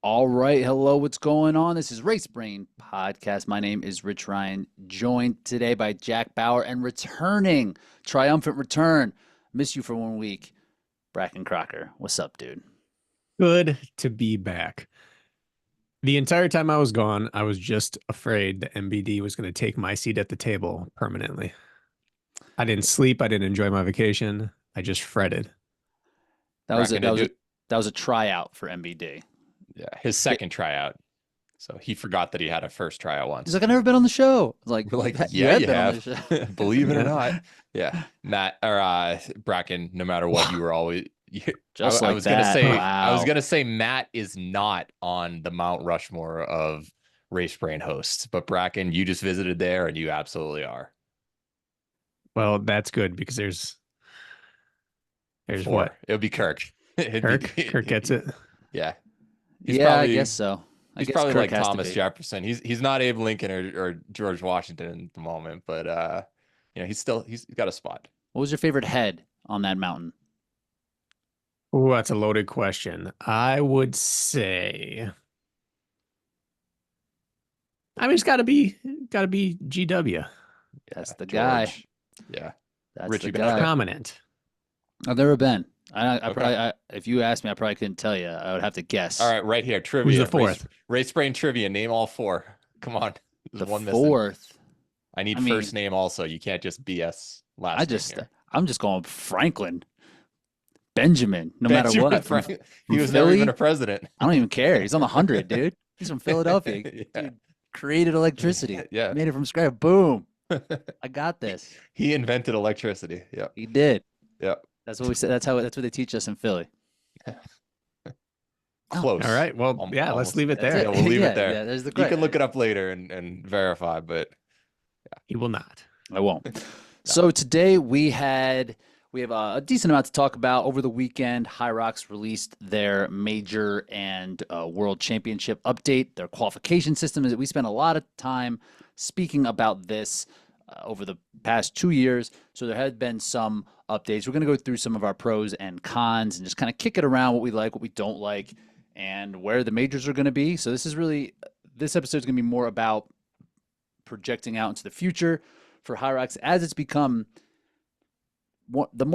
All right. Hello. What's going on? This is Race Brain Podcast. My name is Rich Ryan, joined today by Jack Bauer and returning, triumphant return. Miss you for 1 week. Brakken Crocker. What's up, dude? Good to be back. The entire time I was gone, I was just afraid the MBD was going to take my seat at the table permanently. I didn't sleep. I didn't enjoy my vacation. I just fretted. That was a, Bracken, that did was a, you? that was a tryout for MBD. Yeah, his second tryout. So he forgot that he had a first tryout He's once. like, I've never been on the show. I was like, We're like, you yeah, have you been on have. the show. Believe it or Yeah. not. Yeah, Matt or Bracken. No matter what, you were always. Just I like was gonna that. say. Wow. I was gonna say Matt is not on the Mount Rushmore of Race Brain hosts, but Bracken, you just visited there, and you absolutely are. Well, that's good because there's Four. what? It would be Kirk. Kirk gets it. Yeah. He's Yeah, I probably- guess so. I He's guess probably Kirk like has to Thomas be. Jefferson. He's not Abe Lincoln or George Washington at the moment, but he's got a spot. What was your favorite head on that mountain? Oh, that's a loaded question. I would say, I mean, it's got to be GW. That's the guy. George. Yeah. That's Rich, the you been guy. up there? Prominent. I've never been. I Okay. probably, if you asked me, I probably couldn't tell you. I would have to guess. All right, right here. Trivia. Who's the fourth? Race Brain trivia. Name all four. Come on. The There's one missing. fourth. I need I mean- first name also. You can't just BS last name here. I'm just going Franklin, Benjamin. No matter Benjamin what. Franklin. from He was never Philly? even a president. I don't even care. He's on the 100, dude. He's from Philadelphia. Yeah. Dude, created electricity. Yeah. Made it from scratch. Boom. I got this. He invented electricity. Yep. He did. Yep. That's what we said. That's what they teach us in Philly. Oh. Close. All right. Well, yeah, let's Almost. leave it That's there. Yeah, we'll leave it Yeah, there. yeah, there's the You credit. can look it up later and verify, but He will not. I won't. So today we have a decent amount to talk about. Over the weekend, HYROX released their major and world championship update, their qualification system. We spent a lot of time speaking about this over the past 2 years. So there had been some updates. We're going to go through some of our pros and cons and just kind of kick it around, what we like, what we don't like, and where the majors are going to be. So this episode is going to be more about projecting out into the future for HYROX as it's become the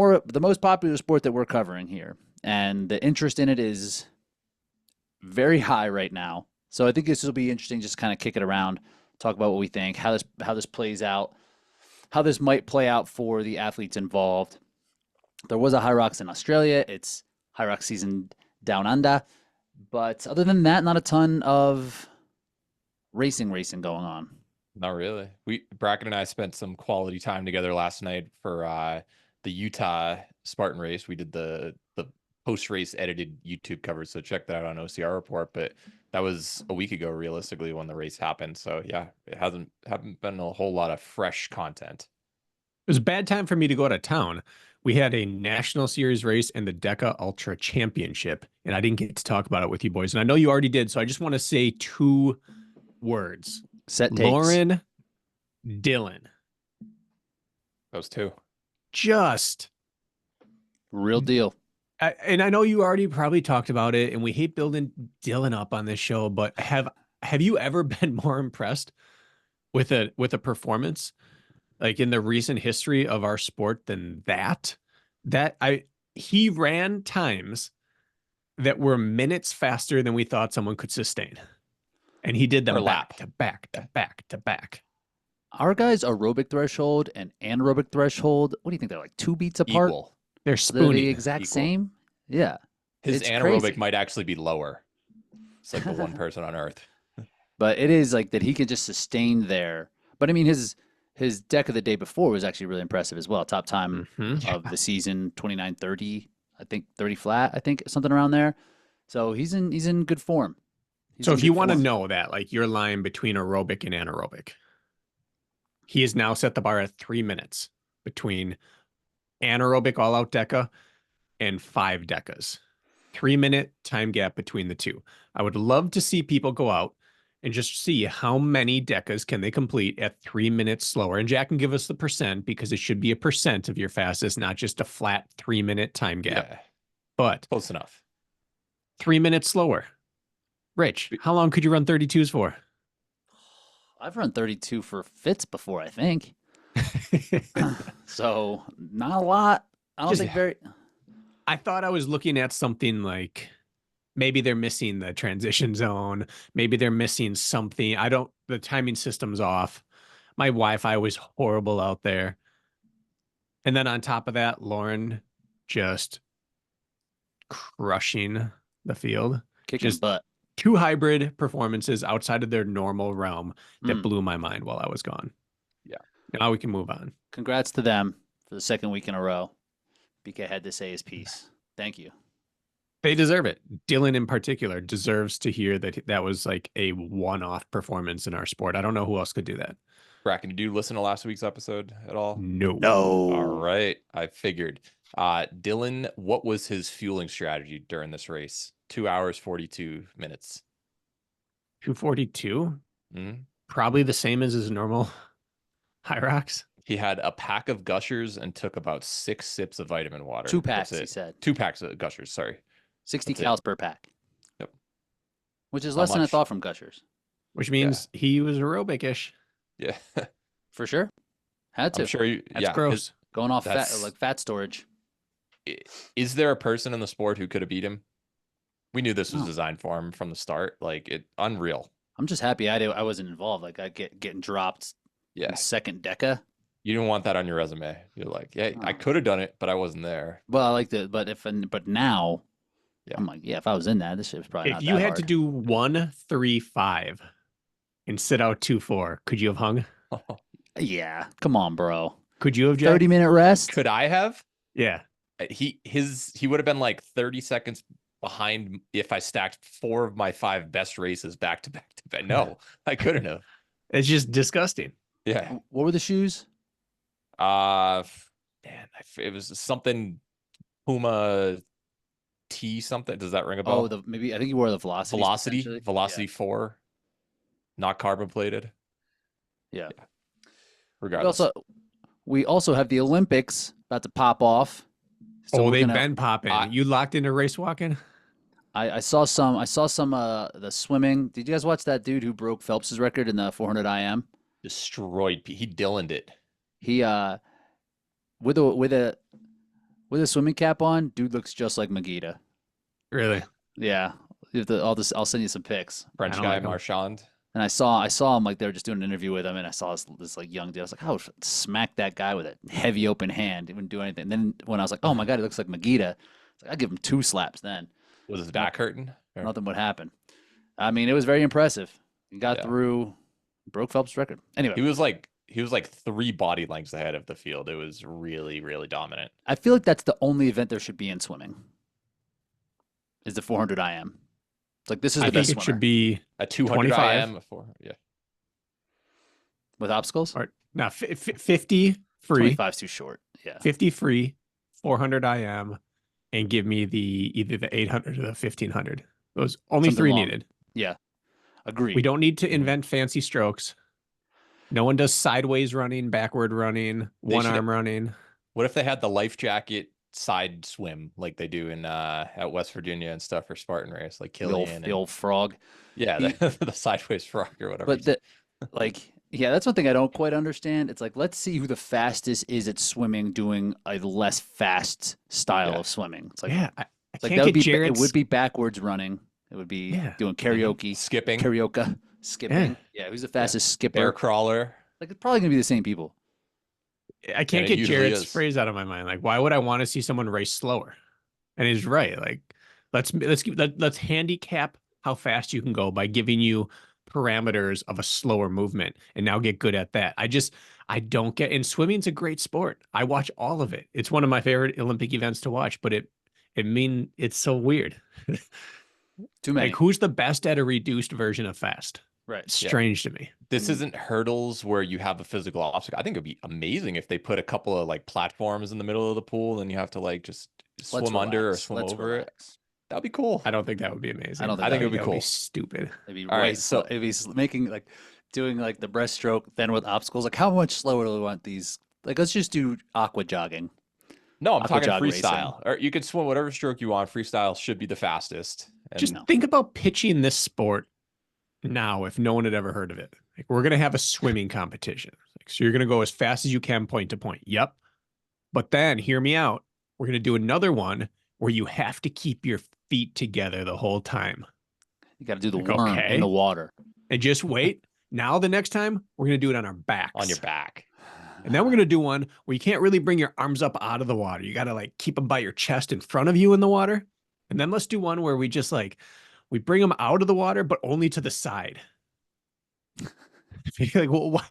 most popular sport that we're covering here, and the interest in it is very high right now. So I think this will be interesting. Just kind of kick it around, talk about what we think, how this plays out, how this might play out for the athletes involved. There was a HYROX in Australia. It's HYROX season down under, but other than that, not a ton of racing going on. not really. Bracken and I spent some quality time together last night for the Utah Spartan race. We did the post-race edited YouTube coverage, so check that out on OCR Report. But that was a week ago, realistically, when the race happened. So yeah, it haven't been a whole lot of fresh content. It was a bad time for me to go out of town. We had a national series race and the DECA Ultra Championship, and I didn't get to talk about it with you boys. And I know you already did, so I just want to say 2 words. Set takes. Lauren Dillon. Those two. Just, Real deal. and I know you already probably talked about it, and we hate building Dillon up on this show, but have you ever been more impressed with a performance like in the recent history of our sport than that? He ran times that were minutes faster than we thought someone could sustain. And he did them Per lap. back to back to back to back. Our guys' aerobic threshold and anaerobic threshold, what do you think? They're like 2 beats apart? Equal. They're They're spooning. the exact Equal. same? Yeah. His It's anaerobic crazy. might actually be lower. It's like the one person on earth. But it is like that he can just sustain there. But I mean, his deck of the day before was actually really impressive as well. Top time Mhm. of the season, 29:30, I think 30 flat, I think something around there. So he's in good form. He's So in if you good want to form. know that, like your line between aerobic and anaerobic, he has now set the bar at 3 minutes between anaerobic all out deca and 5 decas. 3-minute time gap between the two. I would love to see people go out and just see how many decas can they complete at 3 minutes slower. And Jack can give us the percent because it should be a percent of your fastest, not just a flat 3-minute time gap. Yeah, But close enough. 3 minutes slower. Rich, how long could you run 32s for? I've run 32 for fits before, I think. So not a lot. I don't Just- think very. I thought I was looking at something like maybe they're missing the transition zone. Maybe they're missing something. The timing system's off. My Wi-Fi was horrible out there. And then on top of that, Lauren just crushing the field. Kicking Just butt. 2 hybrid performances outside of their normal realm that Mm. blew my mind while I was gone. Yeah. Now we can move on. Congrats to them for the second week in a row. BK had to say his piece. Thank you. They deserve it. Dylan in particular deserves to hear that that was like a one-off performance in our sport. I don't know who else could do that. Bracken, did you listen to last week's episode at all? No. All right. I figured. Dylan, what was his fueling strategy during this race? 2 hours, 42 minutes. 242? Mhm. Probably the same as his normal Hyrox. He had a pack of Gushers and took about 6 sips of vitamin water. 2 That's packs, he it. said. 2 packs of Gushers, sorry. 60 That's it. cals per pack. Yep. Which is Not less than I much. thought from Gushers. Which means he was aerobic-ish. Yeah. For sure. Had to. I'm sure you, That's yeah. gross. Going off That's- fat storage. Is there a person in the sport who could have beat him? We knew this was No. designed for him from the start. Unreal. I'm just happy I wasn't involved. Like I getting dropped in Yeah. the second deca. You didn't want that on your resume. You're like, yeah, I No. could have done it, but I wasn't there. Well, I like the but now Yeah. I'm like, yeah, if I was in that, this shit was probably If not you that had hard. to do 1-3-5 and sit out 2-4, could you have hung? Yeah, come on, bro. Could you have, Jack? 30-minute rest. Could I have? Yeah. He would have been like 30 seconds behind if I stacked 4 of my 5 best races back to back to back. No, I couldn't have. It's just disgusting. Yeah. What were the shoes? Man, it was something Puma T something. Does that ring a bell? Oh, maybe I think you wore the Velocity. Velocity 4, not carbon plated. Yeah. Regardless. We also have the Olympics about to pop off. So we're they've gonna- been popping. I- You locked into race walking? I saw some the swimming. Did you guys watch that dude who broke Phelps's record in the 400 IM? Destroyed. He Dylan'd it. He with a swimming cap on, dude looks just like Magida. Really? Yeah. I'll send you some pics. French don't guy, like him. Marchand. And I saw him like they were just doing an interview with him, and I saw this like young dude. I was like, "How smack that guy with a heavy open hand? He wouldn't do anything." And then when I was like, "Oh my god, he looks like Magida," it's like, I'd give him 2 slaps. Then Was his back hurting? Or- nothing would happen. I mean, it was very impressive. He got Yeah. through, broke Phelps' record. Anyway, He was like 3 body lengths ahead of the field. It was really, really dominant. I feel like that's the only event there should be in swimming. Is the 400 IM. It's like this is the I think best it swimmer should be A 200 25. IM before. Yeah. with obstacles. or no 50 free, 25 is too short. Yeah. 50 free, 400 IM, and give me either the 800 or the 1500. Those only Something 3 long. needed. Agreed. We don't need to invent fancy strokes. No one does sideways running, backward running, They one should- arm running. What if they had the life jacket side swim like they do in at West Virginia and stuff for Spartan race, like the old, Killian? the old frog. Yeah, the sideways frog or whatever. But that's one thing I don't quite understand. It's like, let's see who the fastest is at swimming doing a less fast style Yeah. of swimming. It's like, Yeah, I it's like can't that would get be, it Jared's. would be backwards running. It would be Yeah. doing karaoke, skipping, karaoke, skipping. Yeah. Who's the fastest skipper? bear crawler. Like, it's probably going to be the same people. I can't it get usually Jared's is. phrase out of my mind. Like, why would I want to see someone race slower? And he's right. Like, let's handicap how fast you can go by giving you parameters of a slower movement, and now get good at that. I don't get. And swimming's a great sport. I watch all of it. It's one of my favorite Olympic events to watch. But it's so weird. Too many. Like, who's the best at a reduced version of fast? Right. It's strange to me. This isn't hurdles where you have a physical obstacle. I think it'd be amazing if they put a couple of like platforms in the middle of the pool, and you have to like just Let's swim under or relax. swim Let's over it. relax. That'd be cool. I don't think that would be amazing. I don't think I think that it would be that cool. stupid. It'd be All right, way so- it'd be making like doing like the breaststroke then with obstacles. Like, how much slower do we want these? Like, let's just do aqua jogging. No, I'm Aqua talking jog racing. freestyle. Or you could swim whatever stroke you want. Freestyle should be the fastest. And Just think about pitching this sport now if no one had ever heard of it. Like, we're going to have a swimming competition. Like, so you're going to go as fast as you can point to point. Yep. But then hear me out. We're going to do another one where you have to keep your feet together the whole time. You got to do the Like, worm in the water. And just wait. Now the next time we're going to do it on our backs. on your back. And then we're going to do one where you can't really bring your arms up out of the water. You got to like keep them by your chest in front of you in the water. And then let's do one where we just like, we bring them out of the water, but only to the side. Like, well,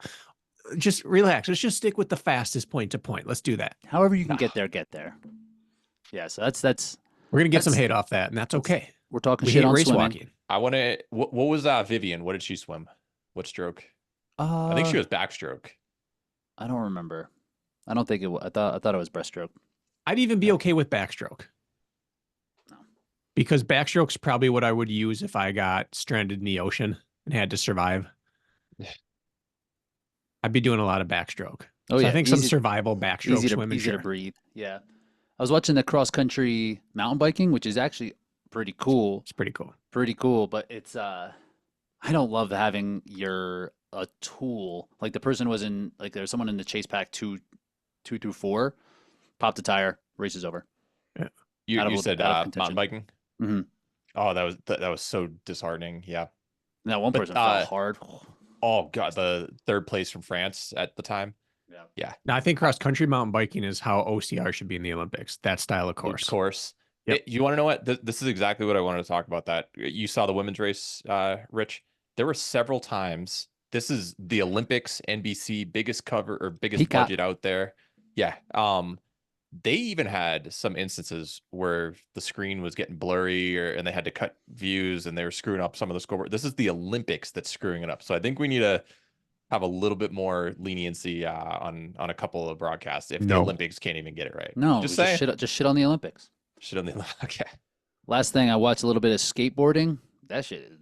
just relax. Let's just stick with the fastest point to point. Let's do that. However you can get there, get there. Yeah, so that's We're going to get some hate off that, and that's okay. we're talking We shit hate on race swimming. walking. I want to. What was Vivian? What did she swim? What stroke? I think she was backstroke. I don't remember. I don't think it was. I thought it was breaststroke. I'd even be okay with backstroke. No. Because backstroke's probably what I would use if I got stranded in the ocean and had to survive. I'd be doing a lot of backstroke. Oh, So yeah. I think some survival backstroke easy swimming. to breathe. Yeah. I was watching the cross country mountain biking, which is actually pretty cool. It's pretty cool. Pretty cool, but it's I don't love having a tool. Like the person was in like there's someone in the chase pack 2 through 4, popped a tire, race is over. Yeah. You said mountain contention. biking. Mm-hmm. Oh, that was so disheartening. Yeah. And that one But, person fell hard. Oh god, the third place from France at the time. Yeah. Yeah. Now, I think cross country mountain biking is how OCR should be in the Olympics. That style of course. Of course. Yep. You want to know what? This is exactly what I wanted to talk about. That you saw the women's race, Rich. There were several times. This is the Olympics, NBC, biggest cover or biggest Peacock. budget out there. Yeah. They even had some instances where the screen was getting blurry and they had to cut views and they were screwing up some of the scoreboard. This is the Olympics that's screwing it up. So I think we need to have a little bit more leniency on a couple of broadcasts if the Olympics can't even get it right. No, just say just shit on the Olympics. Shit on the okay. Last thing I watched a little bit of skateboarding. That shit is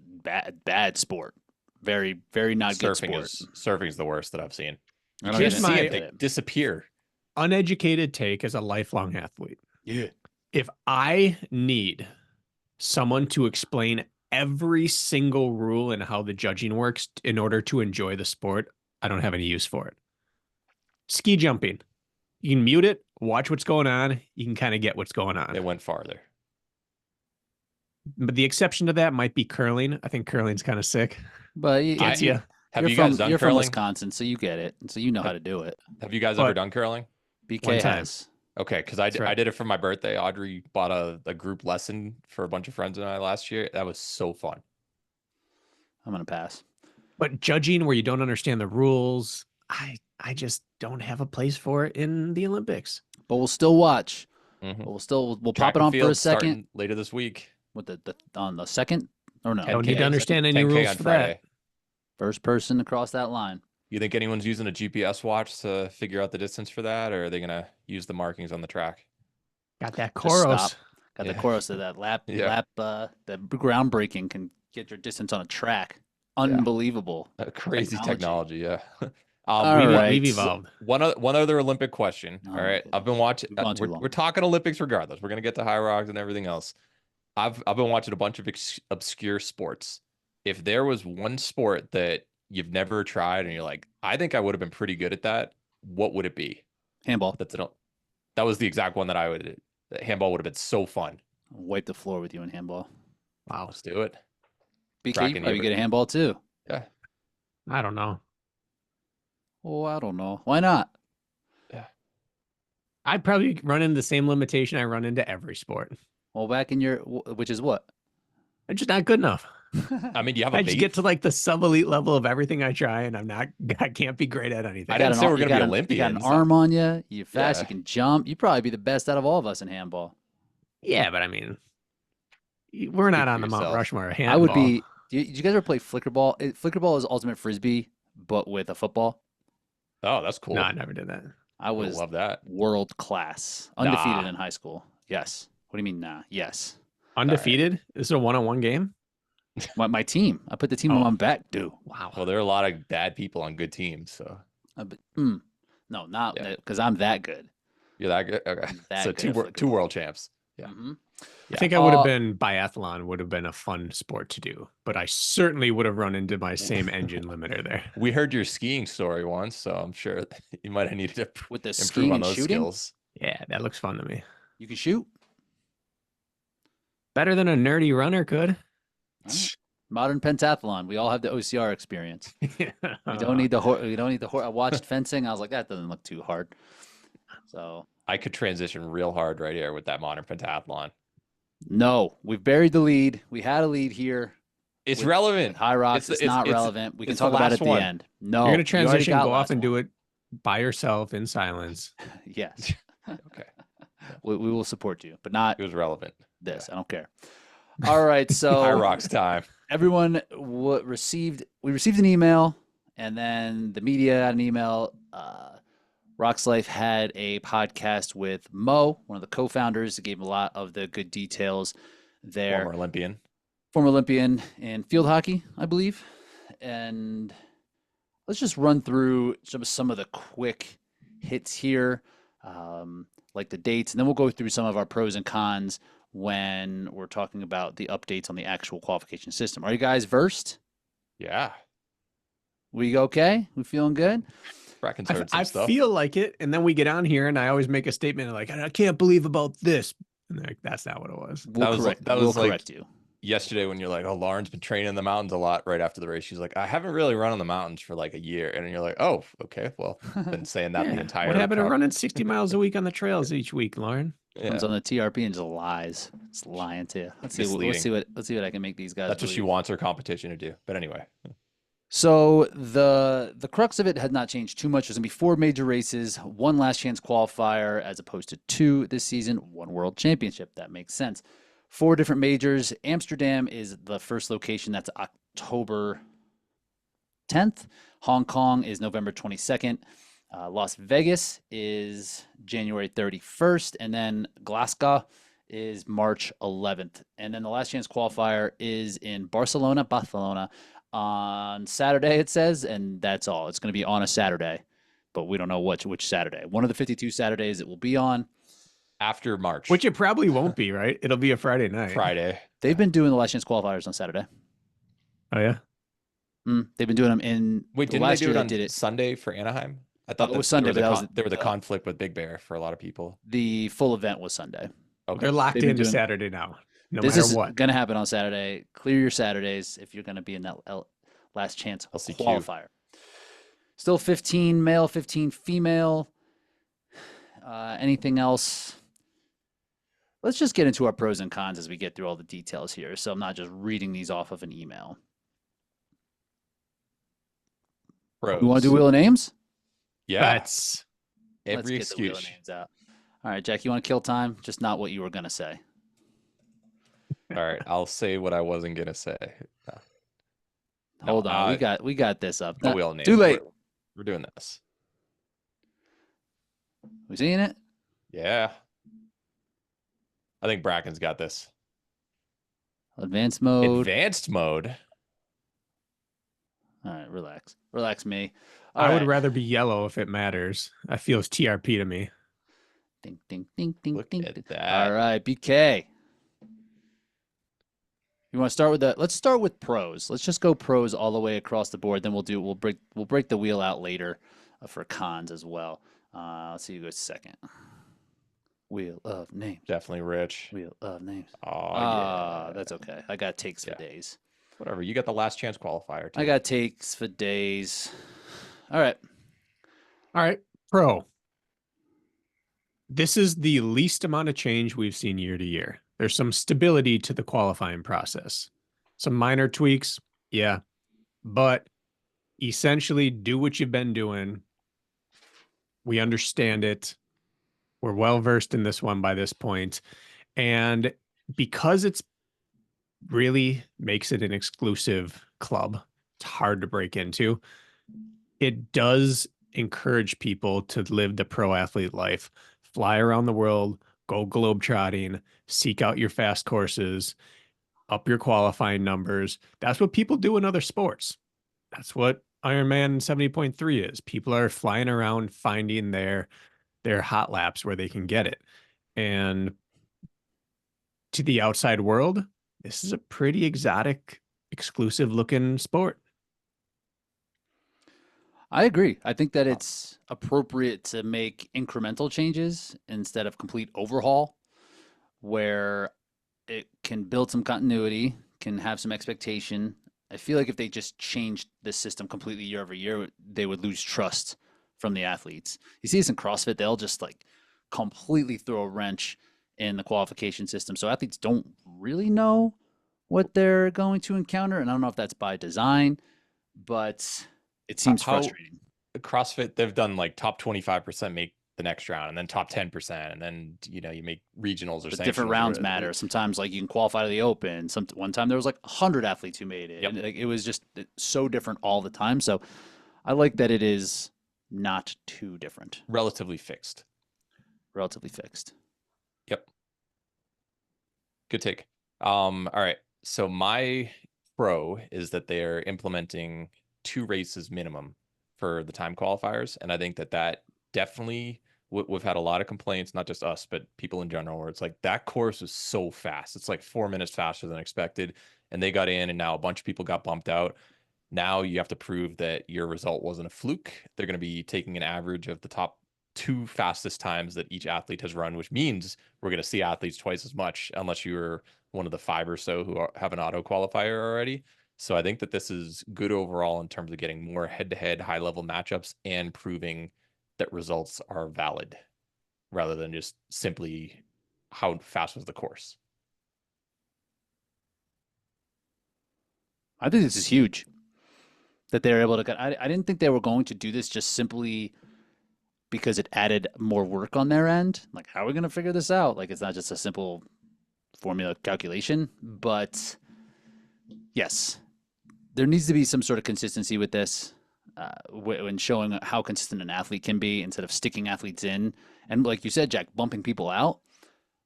bad sport. Very, very not good sport. Surfing's the worst that I've seen. I don't Here's even my- see They it. disappear. Uneducated take as a lifelong athlete. Yeah. If I need someone to explain every single rule and how the judging works in order to enjoy the sport, I don't have any use for it. Ski jumping. You can mute it, watch what's going on. You can kind of get what's going on. It went farther. But the exception to that might be curling. I think curling's kind of sick. But Gets you. Have you guys done you're from curling? Wisconsin, so you get it. So you know how to do it. Have you guys But- ever done curling? BK One time. has. Okay, because That's right. I did it for my birthday. Audrey bought a group lesson for a bunch of friends and I last year. That was so fun. I'm gonna pass. But judging where you don't understand the rules, I just don't have a place for it in the Olympics. But we'll still watch. Mhm. We'll Track pop it and on for a field second. starting later this week. With the on the second or no? 10K. Don't need to understand any 10K rules on for Friday. that. First person across that line. You think anyone's using a GPS watch to figure out the distance for that, or are they gonna use the markings on the track? Got that Just Koros. stop. Got the Yeah. chorus of that lap. Yeah. The groundbreaking can get your distance on a track. Unbelievable. Crazy technology, yeah. All We've, right. we've evolved. One other Olympic question. Oh, All right, okay. I've been watching. We've gone too long. We're talking Olympics regardless. We're gonna get to HYROX and everything else. I've been watching a bunch of obscure sports. If there was one sport that you've never tried and you're like, I think I would have been pretty good at that, what would it be? Handball. That was the exact one that I would. Handball would have been so fun. Wipe the floor with you in handball. Wow. Let's do it. BK, Brakken, you probably you get a handball too. Yeah. I don't know. Oh, I don't know. Why not? I'd probably run into the same limitation I run into every sport. Well, back in your, which is what? I'm just not good enough. I mean, do you have a I just bait? get to like the sub-elite level of everything I try, and I can't be great at anything. I didn't say we're You gonna be got You got an Olympians. arm on you. You're fast. Yeah. You can jump. You'd probably be the best out of all of us in handball. Yeah, but I mean, we're not Speak on for the Mount yourself. Rushmore of handball. I would be. Did you guys ever play flickerball? Flickerball is ultimate frisbee, but with a football. Oh, that's cool. No, I never did that. I Would was love that. world class, undefeated Nah. in high school. Yes. What do you mean, nah? Yes. Undefeated? This is a one-on-one game? My team. I put the team on my back. Dude. Wow. Well, there are a lot of bad people on good teams, so No, not Yeah. because I'm that good. you're that good. Okay, I'm that so good at two flickerball. world champs. Yeah. Mhm. I think I would have Uh, been biathlon would have been a fun sport to do, but I certainly would have run into my same engine limiter there. We heard your skiing story once, so I'm sure you might have needed to with the improve skiing on and those shooting, skills. Yeah, that looks fun to me. you can shoot. Better than a nerdy runner could. All right. Modern pentathlon. We all have the OCR experience. We don't need the we don't need the I watched fencing. I was like, that doesn't look too hard. So I could transition real hard right here with that modern pentathlon. no, we've buried the lead. We had a lead here. It's With relevant. HYROX, it's not relevant. We can it's the talk about it last at the one. end. No, You're gonna you already transition, got go off last and do one. it by yourself in silence. Yes, Okay. we will support you, but not It was relevant. this. I don't care. All right, so HYROX time. everyone received an email, and then the media got an email. Rock's Life had a podcast with Mo, one of the co-founders. He gave a lot of the good details there. Former Olympian in field hockey, I believe. And let's just run through some of the quick hits here, like the dates, and then we'll go through some of our pros and cons when we're talking about the updates on the actual qualification system. Are you guys versed? Yeah. We okay? We feeling good? Brakken's heard some I stuff. feel like it, and then we get on here, and I always make a statement like, "I can't believe about this," and like, that's not what it was. We'll correct you. Yesterday when you're like, oh, Lauren's been training in the mountains a lot right after the race. She's like, I haven't really run on the mountains for like a year. And you're like, oh, okay. Well, been saying that the entire What happened to running 60 miles a week on the trails each week, Lauren? Comes on the TRP and just lies. It's lying to you. Let's see what I can make these guys. That's what she wants her competition to do. But anyway. So the crux of it had not changed too much. There's gonna be 4 major races, 1 last chance qualifier as opposed to 2 this season, 1 world championship. That makes sense. 4 different majors. Amsterdam is the first location. That's October 10th. Hong Kong is November 22nd. Las Vegas is January 31st. And then Glasgow is March 11th. And then the last chance qualifier is in Barcelona on Saturday, it says. And that's all. It's going to be on a Saturday, but we don't know which Saturday. One of the 52 Saturdays it will be on. After March. Which it probably won't be, right? It'll be a Friday night. Friday. They've been doing the last chance qualifiers on Saturday. Oh, yeah? They've been doing them in. Wait, didn't last they do year it on did it. Sunday for Anaheim? I thought It was Sunday, but there was a conflict with Big Bear for a lot of people. The full event was Sunday. Okay. They're locked They've been into doing- Saturday now, no This matter is what. going to happen on Saturday. Clear your Saturdays if you're going to be in that last chance LCQ. qualifier. Still 15 male, 15 female. Anything else? Let's just get into our pros and cons as we get through all the details here. So I'm not just reading these off of an email. Pros. You want to do wheel of names? Yeah. That's Every Let's get the wheel of excuse. names out. All right, Jack, you want to kill time? Just not what you were going to say. All right. I'll say what I wasn't going to say. No. Hold on. We got this up. No wheel of names. Too late. We're doing this. We seeing it? Yeah. I think Brakken's got this. Advanced mode. Advanced mode. All right, relax. Relax me. I would rather be yellow if it matters. That feels TRP to me. Ding, ding, ding, ding, Look ding. at ding. that. All right, BK. You want to start with let's start with pros. Let's just go pros all the way across the board. Then we'll break the wheel out later for cons as well. Let's see who goes second. Wheel of names. Definitely Rich. Wheel of names. Oh, yeah. That's okay. I got takes for days. Whatever. You got the last chance qualifier. Too. I got takes for days. All right. All right, pro. This is the least amount of change we've seen year to year. There's some stability to the qualifying process. Some minor tweaks, yeah. But essentially, do what you've been doing. We understand it. We're well-versed in this one by this point. And because it's really makes it an exclusive club, it's hard to break into. It does encourage people to live the pro athlete life, fly around the world, go globetrotting, seek out your fast courses, up your qualifying numbers. That's what people do in other sports. That's what Ironman 70.3 is. People are flying around finding their hot laps where they can get it. And to the outside world, this is a pretty exotic, exclusive looking sport. I agree. I think that it's appropriate to make incremental changes instead of complete overhaul, where it can build some continuity, can have some expectation. I feel like if they just changed this system completely year over year, they would lose trust from the athletes. You see this in CrossFit, they'll just like completely throw a wrench in the qualification system. So athletes don't really know what they're going to encounter. And I don't know if that's by design, but it seems frustrating. CrossFit, they've done like top 25% make the next round, and then top 10%, and then you make regionals or Different rounds matter. Sometimes like you can qualify to the open. One time there was like 100 athletes who made it. Yep. And, like, it was just so different all the time. So I like that it is not too different. Relatively fixed. Yep. Good take. All right. So my pro is that they're implementing 2 races minimum for the time qualifiers. And I think that definitely, we've had a lot of complaints, not just us, but people in general, where it's like that course is so fast. It's like 4 minutes faster than expected. And they got in, and now a bunch of people got bumped out. Now you have to prove that your result wasn't a fluke. They're going to be taking an average of the top 2 fastest times that each athlete has run, which means we're going to see athletes twice as much, unless you're one of the 5 or so who have an auto qualifier already. So I think that this is good overall in terms of getting more head-to-head high-level matchups and proving that results are valid rather than just simply how fast was the course. I think this is huge that they're able to get. I didn't think they were going to do this just simply because it added more work on their end. Like, how are we going to figure this out? Like, it's not just a simple formula calculation, but yes, there needs to be some sort of consistency with this when showing how consistent an athlete can be instead of sticking athletes in. And like you said, Jack, bumping people out,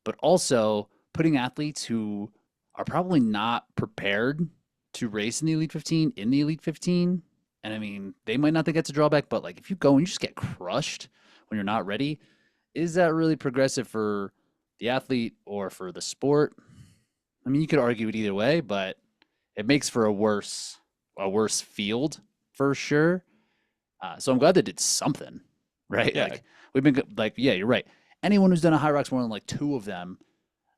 but also putting athletes who are probably not prepared to race in the Elite 15 in the Elite 15. And I mean, they might not think that's a drawback, but like if you go and you just get crushed when you're not ready, is that really progressive for the athlete or for the sport? I mean, you could argue it either way, but it makes for a worse field for sure. So I'm glad they did something, right? Yeah. Like we've been like, yeah, you're right. Anyone who's done a HYROX more than like 2 of them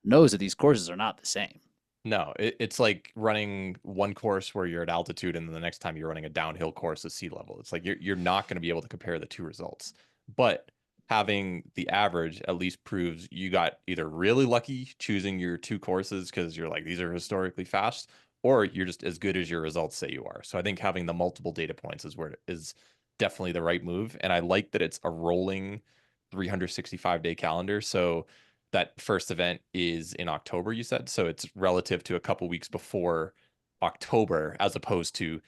knows that these courses are not the same. No, it's like running one course where you're at altitude, and then the next time you're running a downhill course at sea level. It's like you're not going to be able to compare the 2 results. But having the average at least proves you got either really lucky choosing your 2 courses because you're like, these are historically fast, or you're just as good as your results say you are. So I think having the multiple data points is definitely the right move. And I like that it's a rolling 365-day calendar. So that first event is in October, you said. So it's relative to a couple weeks before October, as opposed to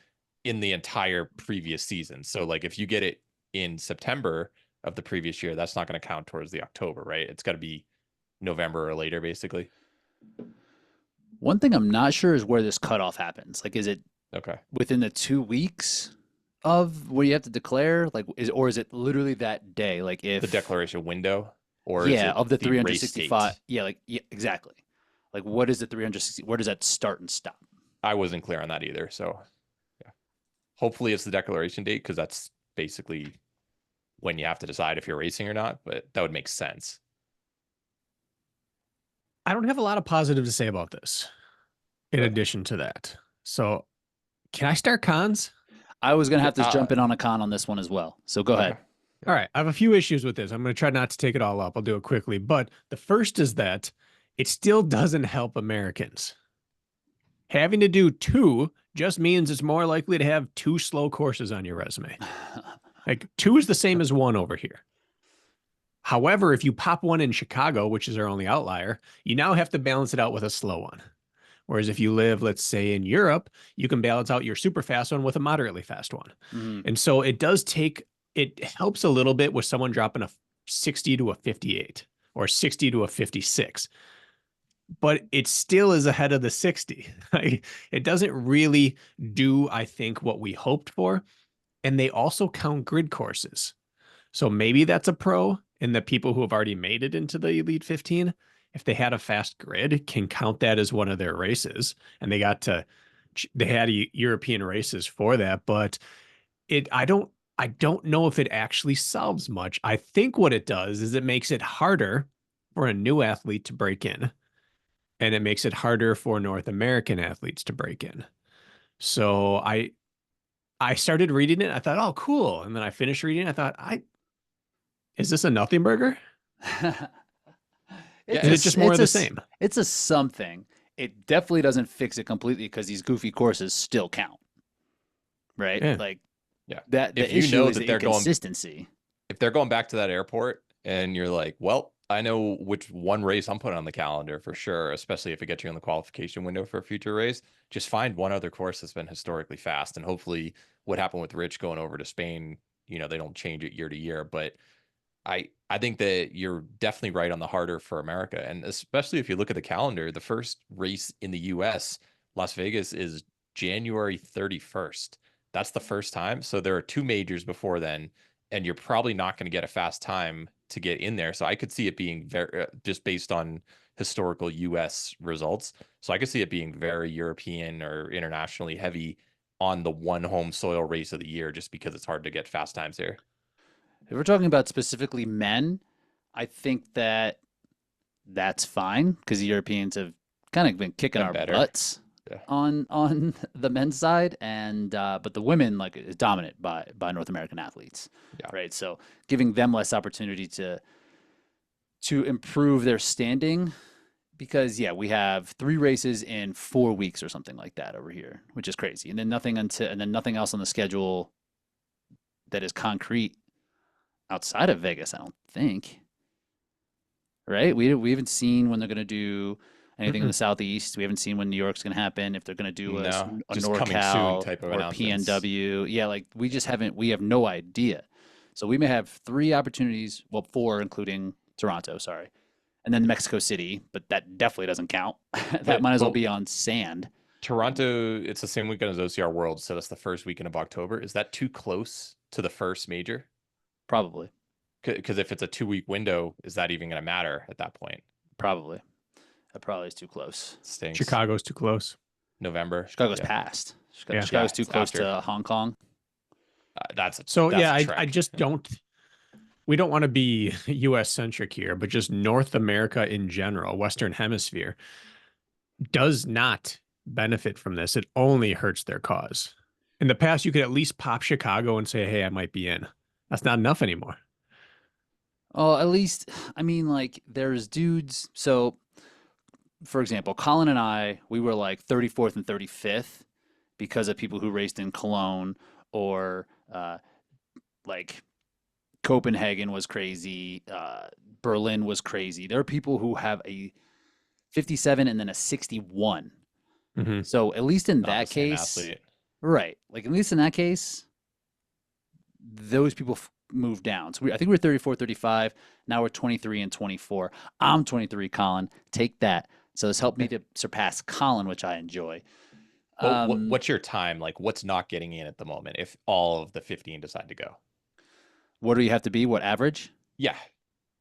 in the entire previous season. So like if you get it in September of the previous year, that's not going to count towards the October, right? It's got to be November or later, basically. One thing I'm not sure is where this cutoff happens. Like, is it Okay. within the 2 weeks of where you have to declare? Like, is it literally that day? Like, if The declaration window, or yeah, is it of the race date? 365. Yeah, exactly. Like, what is the 360? Where does that start and stop? I wasn't clear on that either. So yeah, hopefully it's the declaration date, because that's basically when you have to decide if you're racing or not, but that would make sense. I don't have a lot of positive to say about this in addition to that. So can I start cons? I was gonna have to jump in on a con on this one as well. So go ahead. All right. I have a few issues with this. I'm going to try not to take it all up. I'll do it quickly. But the first is that it still doesn't help Americans. Having to do 2 just means it's more likely to have 2 slow courses on your resume. Like 2 is the same as 1 over here. However, if you pop 1 in Chicago, which is our only outlier, you now have to balance it out with a slow one. Whereas if you live, let's say, in Europe, you can balance out your super fast one with a moderately fast one. Mm-hmm. And so it helps a little bit with someone dropping a 60 to a 58 or 60 to a 56. But it still is ahead of the 60. It doesn't really do, I think, what we hoped for. And they also count grid courses. So maybe that's a pro in the people who have already made it into the Elite 15. if they had a fast grid, can count that as one of their races. And they had European races for that, but I don't know if it actually solves much. I think what it does is it makes it harder for a new athlete to break in, and it makes it harder for North American athletes to break in. So I started reading it. I thought, oh, cool. And then I finished reading it. I thought, is this a nothing burger? Is it just more of the same? It's a something. It definitely doesn't fix it completely because these goofy courses still count, right? Yeah. Like Yeah. that. The If you issue know is that the they're going, inconsistency. if they're going back to that airport and you're like, well, I know which one race I'm putting on the calendar for sure, especially if it gets you in the qualification window for a future race, just find one other course that's been historically fast. And hopefully what happened with Rich going over to Spain, you know, they don't change it year to year. But I think that you're definitely right on the harder for America. And especially if you look at the calendar, the first race in the US, Las Vegas, is January 31st. That's the first time. So there are 2 majors before then, and you're probably not going to get a fast time to get in there. So I could see it being very just based on historical US results. So I could see it being very European or internationally heavy on the one home soil race of the year, just because it's hard to get fast times here. If we're talking about specifically men, I think that that's fine because the Europeans have kind of been kicking Been our better. butts Yeah. on the men's side, and but the women like is dominant by North American athletes, Yeah. right? So giving them less opportunity to improve their standing because we have 3 races in 4 weeks or something like that over here, which is crazy, and then nothing else on the schedule that is concrete outside of Vegas, I don't think. Right? We haven't seen when they're going to do anything in the Southeast. We haven't seen when New York's going to happen. If they're going to do a just coming soon NorCal type of or announcements. PNW. Yeah, like we just haven't. We have no idea. So we may have 3 opportunities. Well, 4, including Toronto. Sorry, and then Mexico City, but that definitely doesn't count. That might as well be on sand. Toronto, it's the same weekend as OCR World, so that's the first weekend of October. Is that too close to the first major? Probably. Because if it's a 2-week window, is that even going to matter at that point? Probably. That probably is too close. Stinks. Chicago's too close. November. Chicago's past. Chicago's Yeah, too it's close after. to Hong Kong. That's I trek. just don't. We don't want to be U.S. centric here, but just North America in general, Western Hemisphere, does not benefit from this. It only hurts their cause. In the past, you could at least pop Chicago and say, "Hey, I might be in." That's not enough anymore. Oh, at least, I mean, like, there's dudes. So, for example, Colin and I, we were like 34th and 35th because of people who raced in Cologne or like Copenhagen was crazy. Berlin was crazy. There are people who have a 57 and then a 61. Mm-hmm. So, at least in Not that the same case, athlete. right. Like, at least in that case, those people moved down. So I think we were 34, 35. Now we're 23 and 24. I'm 23, Colin. Take that. So this helped me to surpass Colin, which I enjoy. Well, what's your time? Like, what's not getting in at the moment if all of the 15 decide to go? What do you have to be? What average? Yeah.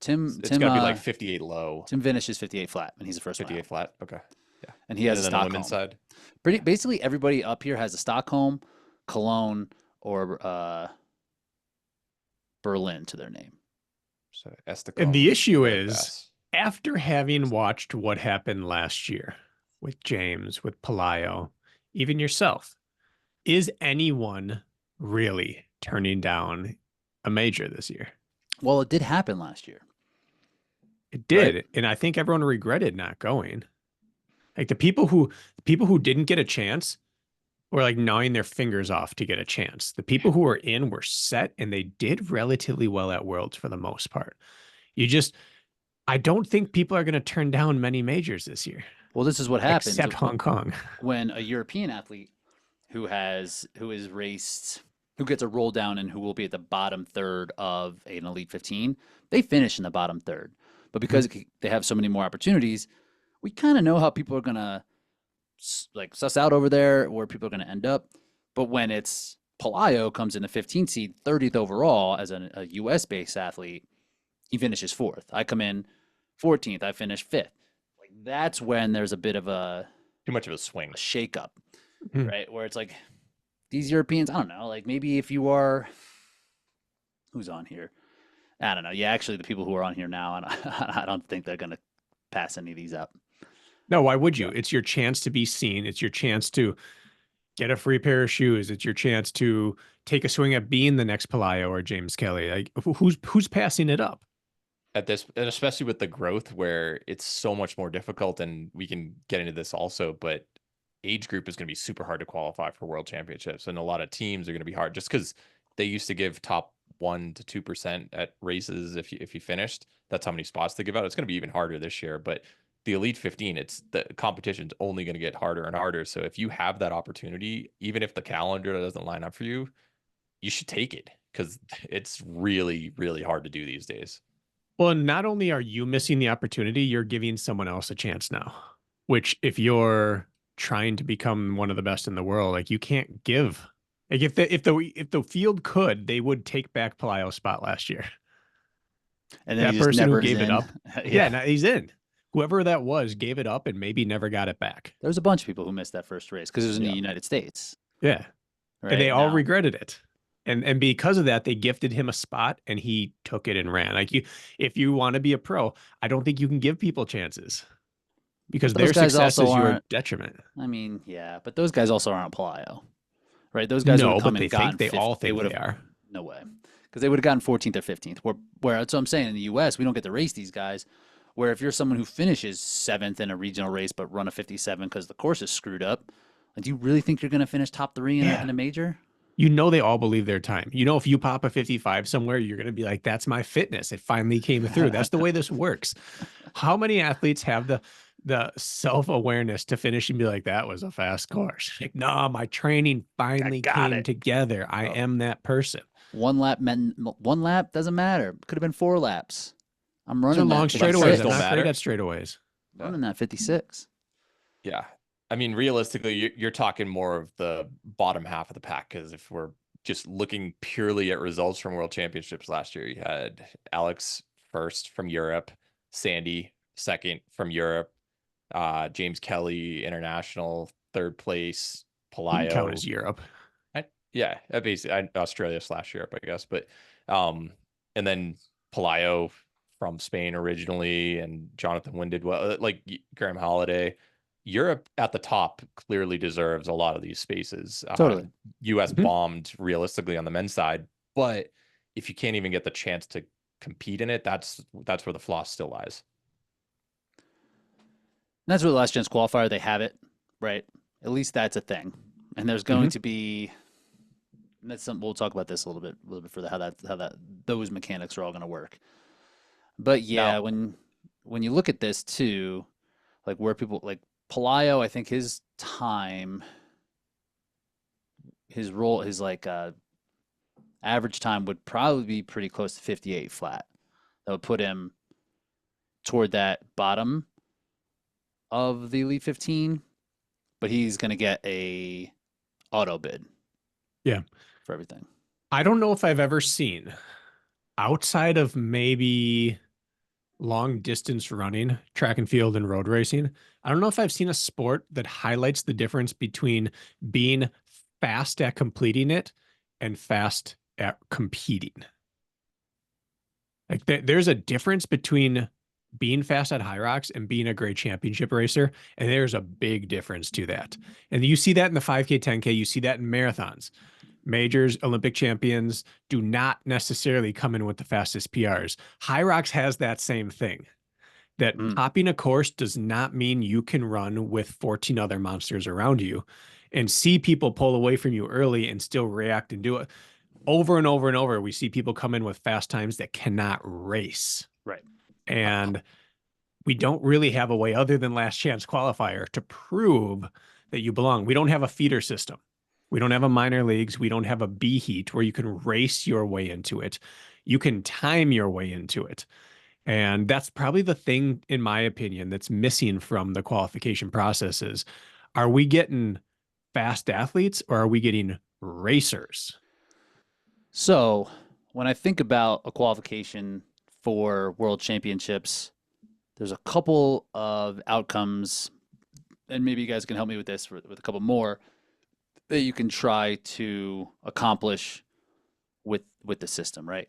Tim, It's got to be like 58 low. Tim finishes 58 flat, and he's the first 58 one out. flat. Okay. Yeah. And he has And a then the Stockholm. women's side. Basically, everybody up here has a Stockholm, Cologne, or Berlin to their name. So Estaco. And the issue is, after having watched what happened last year with James, with Pelayo, even yourself, is anyone really turning down a major this year? Well, it did happen last year. It did, Right? and I think everyone regretted not going. Like the people who didn't get a chance were like gnawing their fingers off to get a chance. The people who were in were set, and they did relatively well at Worlds for the most part. I don't think people are going to turn down many majors this year. Well, this is what happens Except Hong Kong. when a European athlete who is raced, who gets a roll down and who will be at the bottom third of an Elite 15, they finish in the bottom third. But because they have so many more opportunities, we kind of know how people are going to like suss out over there where people are going to end up. But when it's Pelayo comes in the 15th seed, 30th overall as a US based athlete, he finishes 4th. I come in 14th, I finish 5th. that's when there's a bit of a Too much of a swing. shakeup, Hmm. right? Where it's like these Europeans, I don't know, like maybe if you are, who's on here? I don't know. Yeah, actually, the people who are on here now, and I don't think they're going to pass any of these up. No, why would you? So, It's your chance to be seen. It's your chance to get a free pair of shoes. It's your chance to take a swing at being the next Pelayo or James Kelly. Like who's passing it up? At this, and especially with the growth where it's so much more difficult, and we can get into this also, but age group is going to be super hard to qualify for world championships, and a lot of teams are going to be hard just because they used to give top 1 to 2% at races if you finished. That's how many spots they give out. It's going to be even harder this year, but the Elite 15, it's the competition's only going to get harder and harder. So if you have that opportunity, even if the calendar doesn't line up for you, you should take it because it's really, really hard to do these days. Well, not only are you missing the opportunity, you're giving someone else a chance now, which if you're trying to become one of the best in the world, like you can't give. Like if the field could, they would take back Pelayo's spot last year. and then That he just person who never is gave it in. up. Yeah, now he's in. Whoever that was gave it up and maybe never got it back. There was a bunch of people who missed that first race because it was in Yeah. the United States. Yeah. Right? And they all Now, regretted it. And because of that, they gifted him a spot and he took it and ran. Like if you want to be a pro, I don't think you can give people chances because But those their guys success also is your aren't- detriment. I mean, yeah, but those guys also aren't Pelayo, right? Those guys would No, have come but and they gotten. think they all think would they have. are. No way, because they would have gotten 14th or 15th. Where that's what I'm saying. In the U.S., we don't get to race these guys. Where if you're someone who finishes 7th in a regional race but run a 57 because the course is screwed up, like, do you really think you're going to finish top 3 in a major? You know they all believe their time. You know if you pop a 55 somewhere, you're going to be like, that's my fitness. It finally came through. That's the way this works. How many athletes have the self-awareness to finish and be like, that was a fast course? Like, no, my training finally got came it. together. I am that person. One lap doesn't matter. Could have been 4 laps. I'm Those running are long that straightaways. 56. I'm Don't not matter. great at straightaways. Running that 56. Yeah. I mean, realistically, you're talking more of the bottom half of the pack because if we're just looking purely at results from World Championships last year, you had Alex first from Europe, Sandy second from Europe, James Kelly international third place, You can count Pelayo. as Europe. Yeah, basically Australia/Europe, I guess. But and then Pelayo from Spain originally, and Jonathan Wynn did well. Like Graham Holiday, Europe at the top clearly deserves a lot of these spaces. Totally. U.S. Mhm. bombed realistically on the men's side, but if you can't even get the chance to compete in it, that's where the flaw still lies. And that's what the last chance qualifier, they have it, right? At least that's a thing. And there's going to be, and that's something we'll talk about this a little bit further, how that those mechanics are all going to work. But yeah, Now- when you look at this too, like where people like Pelayo, I think his time, his role, his like average time would probably be pretty close to 58 flat. That would put him toward that bottom of the Elite 15, but he's going to get a auto bid. Yeah. For everything. I don't know if I've ever seen outside of maybe long distance running, track and field and road racing. I don't know if I've seen a sport that highlights the difference between being fast at completing it and fast at competing. Like there's a difference between being fast at HYROX and being a great championship racer. And there's a big difference to that. And you see that in the 5K, 10K, you see that in marathons. Majors, Olympic champions do not necessarily come in with the fastest PRs. HYROX has that same thing. That popping a course does not mean you can run with 14 other monsters around you and see people pull away from you early and still react and do it. Over and over and over, we see people come in with fast times that cannot race. Right. And we don't really have a way other than last chance qualifier to prove that you belong. We don't have a feeder system. We don't have a minor leagues. We don't have a B heat where you can race your way into it. You can time your way into it. And that's probably the thing, in my opinion, that's missing from the qualification processes. Are we getting fast athletes or are we getting racers? So when I think about a qualification for world championships, there's a couple of outcomes, and maybe you guys can help me with this with a couple more that you can try to accomplish with the system, right?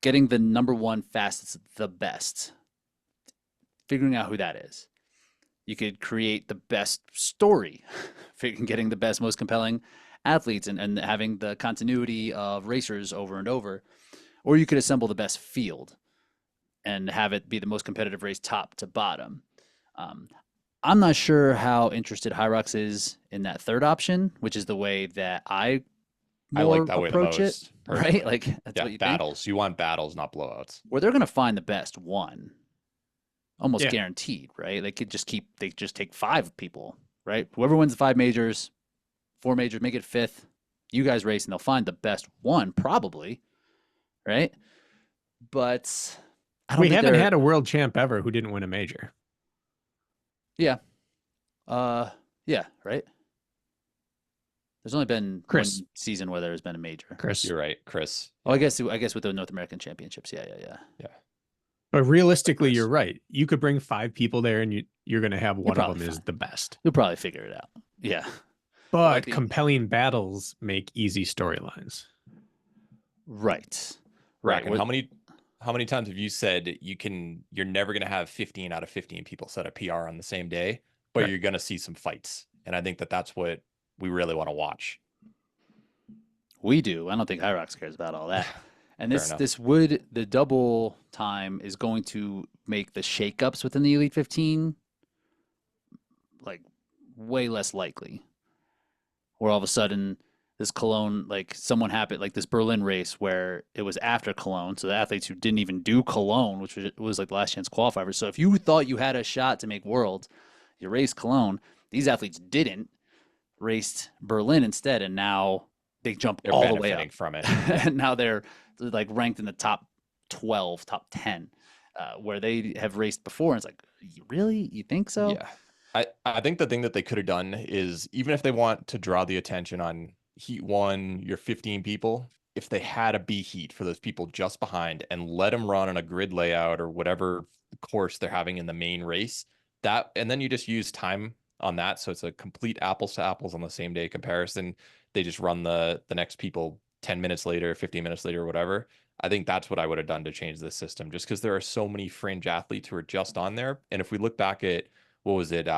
Getting the number one fastest, the best, figuring out who that is. You could create the best story, getting the best, most compelling athletes and having the continuity of racers over and over. Or you could assemble the best field and have it be the most competitive race top to bottom. I'm not sure how interested Hyrox is in that third option, which is the way that I like that way the approach it, most, right? personally. Like that's Yeah, what you think. battles. You want battles, not blowouts. Where they're going to find the best one, almost Yeah. guaranteed, right? They just take 5 people, right? Whoever wins the 5 majors, 4 majors, make it 5th. You guys race and they'll find the best one, probably, right? But I don't We think haven't they're- had a world champ ever who didn't win a major. Yeah. Yeah, right? There's only been Chris. one season where there's been a major. Chris. You're right, Chris. Oh, I guess with the North American Championships. Yeah. But realistically, Chris. you're right. You could bring 5 people there and you're going to have one of probably them is fine. the best. You'll probably figure it out. Yeah. But like the- compelling battles make easy storylines. Right. Right. Right. How many times have you said you're never gonna have 15 out of 15 people set a PR on the same day, but Right. you're gonna see some fights. And I think that's what we really want to watch. We do. I don't think Hyrox cares about all that. And Fair enough. the double time is going to make the shakeups within the Elite 15 like way less likely. Where all of a sudden this Cologne, like someone happened, like this Berlin race where it was after Cologne. So the athletes who didn't even do Cologne, which was like the last chance qualifier. So if you thought you had a shot to make worlds, you raced Cologne. These athletes didn't, raced Berlin instead. And now they jump They're all the way benefiting up. from it. And now they're like ranked in the top 12, top 10, where they have raced before. And it's like, really? You think so? Yeah. I think the thing that they could have done is, even if they want to draw the attention on heat 1, your 15 people, if they had a B heat for those people just behind and let them run on a grid layout or whatever course they're having in the main race, and then you just use time on that. So it's a complete apples to apples on the same day comparison. They just run the next people 10 minutes later, 15 minutes later, whatever. I think that's what I would have done to change this system, just because there are so many fringe athletes who are just on there. And if we look back at, what was it?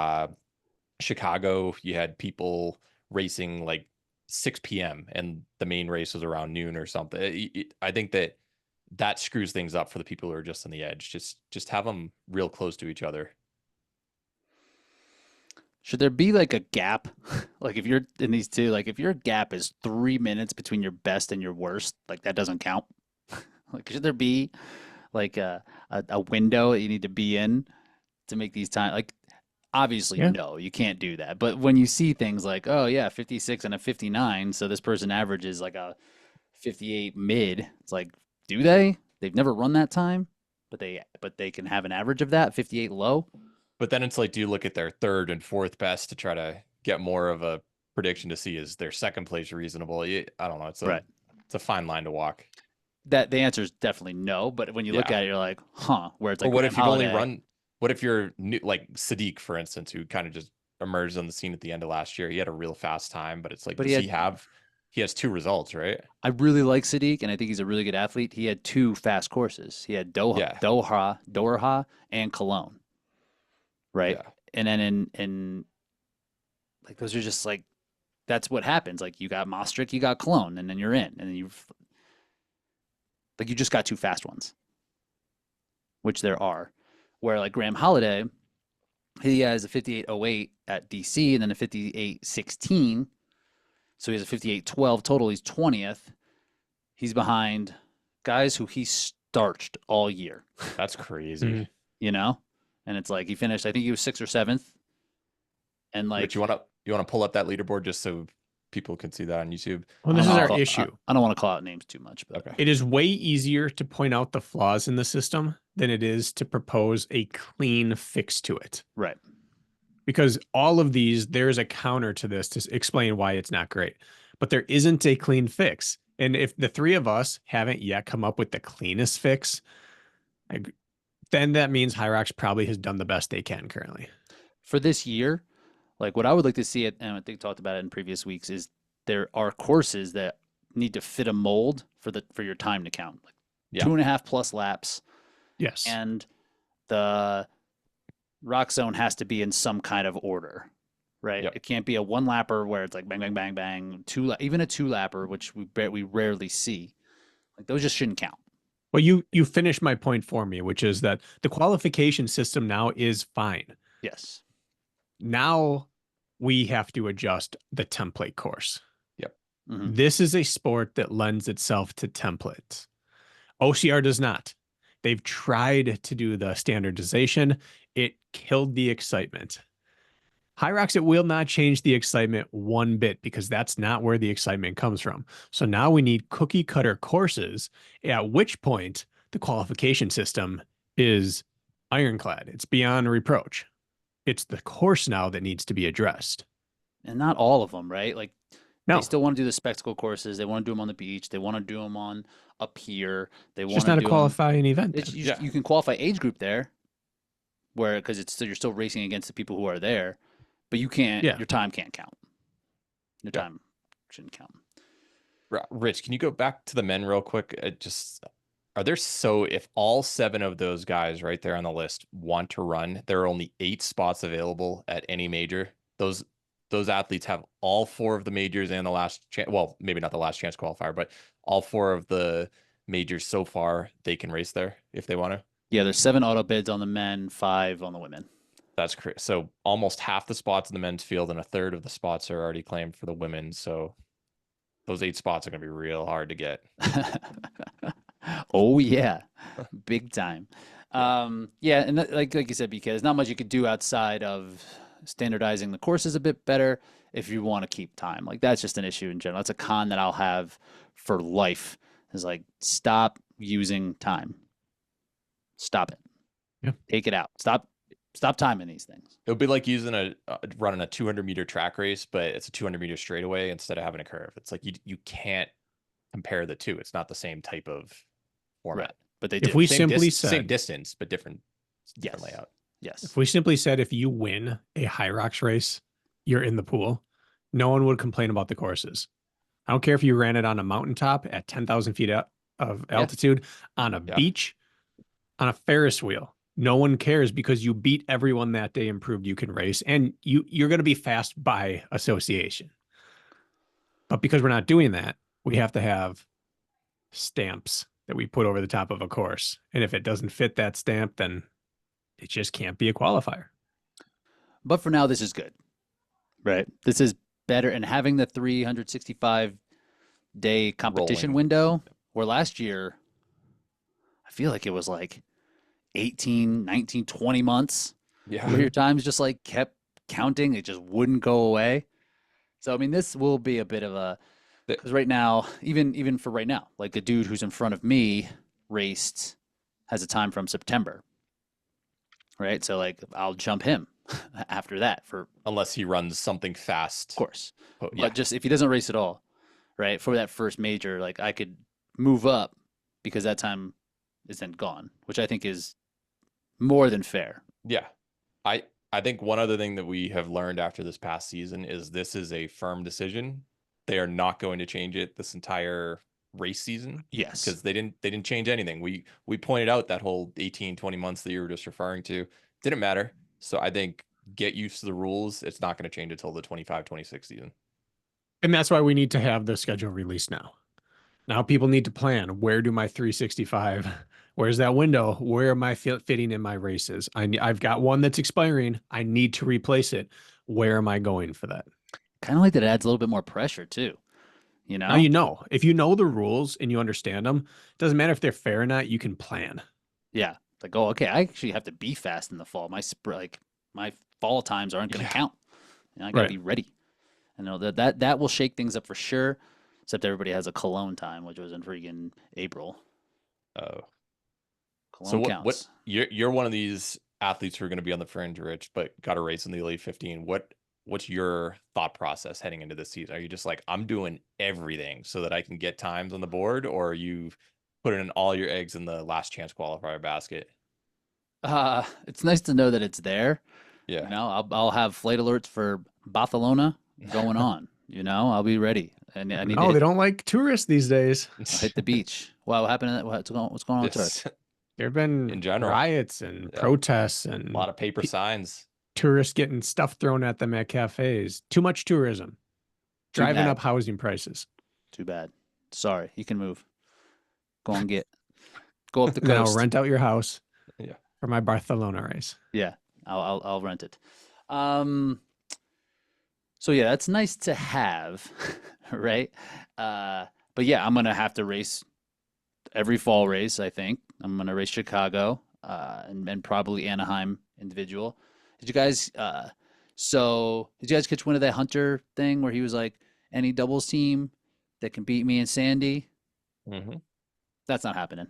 Chicago, you had people racing like 6 p.m. and the main race was around noon or something. I think that screws things up for the people who are just on the edge. Just have them real close to each other. Should there be like a gap? Like if you're in these two, like if your gap is 3 minutes between your best and your worst, like that doesn't count. Like should there be like a window that you need to be in to make these time? Like obviously Yeah. no, you can't do that. But when you see things like, oh yeah, 56 and a 59, so this person averages like a 58 mid. It's like, do they? They've never run that time, but they can have an average of that 58 low. But then it's like, do you look at their third and fourth best to try to get more of a prediction to see is their second place reasonable? I don't know. It's a fine line to walk. That the answer is definitely no. But when you look Yeah. at it, you're like, huh? Where it's like, Or what Graham if you've only Holiday- run? What if you're new, like Sadiq, for instance, who kind of just emerged on the scene at the end of last year? He had a real fast time, but it's like, But he has 2 results, right? I really like Sadiq, and I think he's a really good athlete. He had 2 fast courses. He had Doha, and Cologne. Right. Yeah. And then in like those are just like that's what happens. Like you got Maastricht, you got Cologne, and then you're in, and then you just got 2 fast ones, which there are. Where like Graham Holiday, he has a 58.08 at DC and then a 58.16. So he has a 58.12 total. He's 20th. He's behind guys who he starched all year, That's crazy. Mhm. you know? And it's like he finished, I think he was 6th or 7th. And like, Rich, you want to pull up that leaderboard just so people can see that on YouTube? Well, this is I our don't- issue. I don't want to call out names too much, but Okay. It is way easier to point out the flaws in the system than it is to propose a clean fix to it. right. Because all of these, there's a counter to this to explain why it's not great. But there isn't a clean fix. And if the 3 of us haven't yet come up with the cleanest fix, then that means HYROX probably has done the best they can currently. For this year, like what I would like to see it, and I think we talked about it in previous weeks, is there are courses that need to fit a mold for your time to count, like Yeah. 2.5+ laps, Yes. and the rock zone has to be in some kind of order, right? Yep. It can't be a one lapper where it's like bang, bang, bang, bang. Even a two lapper, which we rarely see. Like those just shouldn't count. Well, you finished my point for me, which is that the qualification system now is fine. Yes. Now we have to adjust the template course. Yep. Mm-hmm. This is a sport that lends itself to templates. OCR does not. They've tried to do the standardization. It killed the excitement. HYROX, it will not change the excitement one bit because that's not where the excitement comes from. So now we need cookie cutter courses, at which point the qualification system is ironclad. It's beyond reproach. It's the course now that needs to be addressed. And not all of them, right? Like No, they still want to do the spectacle courses. They want to do them on the beach. They want to do them on a pier. They it's want just to not a do them. qualifying event. It's, then. Yeah. you can qualify age group there, where because it's still, you're still racing against the people who are there, but you can't. Yeah. Your time can't count. Your Yeah. time shouldn't count. Rich, can you go back to the men real quick? Are there if all 7 of those guys right there on the list want to run, there are only 8 spots available at any major. Those athletes have all 4 of the majors and the last chance. Well, maybe not the last chance qualifier, but all 4 of the majors so far. They can race there if they want to. Yeah, there's 7 auto bids on the men, 5 on the women. That's correct. So almost half the spots in the men's field and a third of the spots are already claimed for the women. So those 8 spots are going to be real hard to get. Oh yeah, big time. Yeah, and like you said, because not much you could do outside of standardizing the courses a bit better if you want to keep time. Like that's just an issue in general. That's a con that I'll have for life. Is like stop using time. Stop it. Yeah. Take it out. Stop timing these things. It would be like using running a 200-meter track race, but it's a 200-meter straightaway instead of having a curve. It's like you can't compare the two. It's not the same type of format. Right. But they If do. we Same simply same said, distance, but different Yes. layout. Yes. if we simply said, if you win a HYROX race, you're in the pool, no one would complain about the courses. I don't care if you ran it on a mountaintop at 10,000 feet of altitude, on a beach, on a Ferris wheel. No one cares because you beat everyone that day and proved you can race, and you're going to be fast by association. But because we're not doing that, we have to have stamps that we put over the top of a course. And if it doesn't fit that stamp, then it just can't be a qualifier. But for now, this is good, right? This is better. And having the 365-day competition Rolling. window, where last year, I feel like it was like 18, 19, 20 months Yeah. where your times just like kept counting. It just wouldn't go away. So, I mean, this will be a bit of a, because right now, even for right now, like the dude who's in front of me has a time from September, right? So like I'll jump him after that for, Unless he runs something fast. of course. Oh, yeah. But just if he doesn't race at all, right, for that first major, like I could move up because that time is then gone, which I think is more than fair. Yeah. I think one other thing that we have learned after this past season is this is a firm decision. They are not going to change it this entire race season. Yes. Because they didn't change anything. We pointed out that whole 18, 20 months that you were just referring to. Didn't matter. So I think get used to the rules. It's not going to change until the 25-26 season. And that's why we need to have the schedule released now. Now people need to plan, where do my 365, where's that window? Where am I fitting in my races? I've got one that's expiring. I need to replace it. Where am I going for that? Kind of like that adds a little bit more pressure too. You know? Now you know. If you know the rules and you understand them, it doesn't matter if they're fair or not, you can plan. Yeah. Like, oh, okay, I actually have to be fast in the fall. My fall times aren't going to count. You know, I got to be ready. I know that will shake things up for sure. Except everybody has a Cologne time, which was in freaking April. Oh. Cologne So counts. what you're one of these athletes who are going to be on the fringe, Rich, but got a race in the Elite 15. What's your thought process heading into this season? Are you just like, I'm doing everything so that I can get times on the board, or are you putting in all your eggs in the last chance qualifier basket? It's nice to know that it's there. Yeah. You know, I'll have flight alerts for Barcelona going on. You know, I'll be ready. And I need to No, they hit, don't like tourists these days. I'll hit the beach. Wow, what happened? What's going on with Turk? Just There have been in general. riots and Yeah. protests A and lot of paper signs. tourists getting stuff thrown at them at cafes. Too much tourism. Too Driving bad. up housing prices. Too bad. Sorry, you can move. Go and go up the And then I'll coast. rent out your house Yeah. for my Barcelona race. Yeah, I'll rent it. So yeah, that's nice to have, right? But yeah, I'm gonna have to race every fall race. I think I'm gonna race Chicago, and probably Anaheim individual. Did you guys? Did you guys catch one of that Hunter thing where he was like, any doubles team that can beat me and Sandy? Hmm. That's not happening.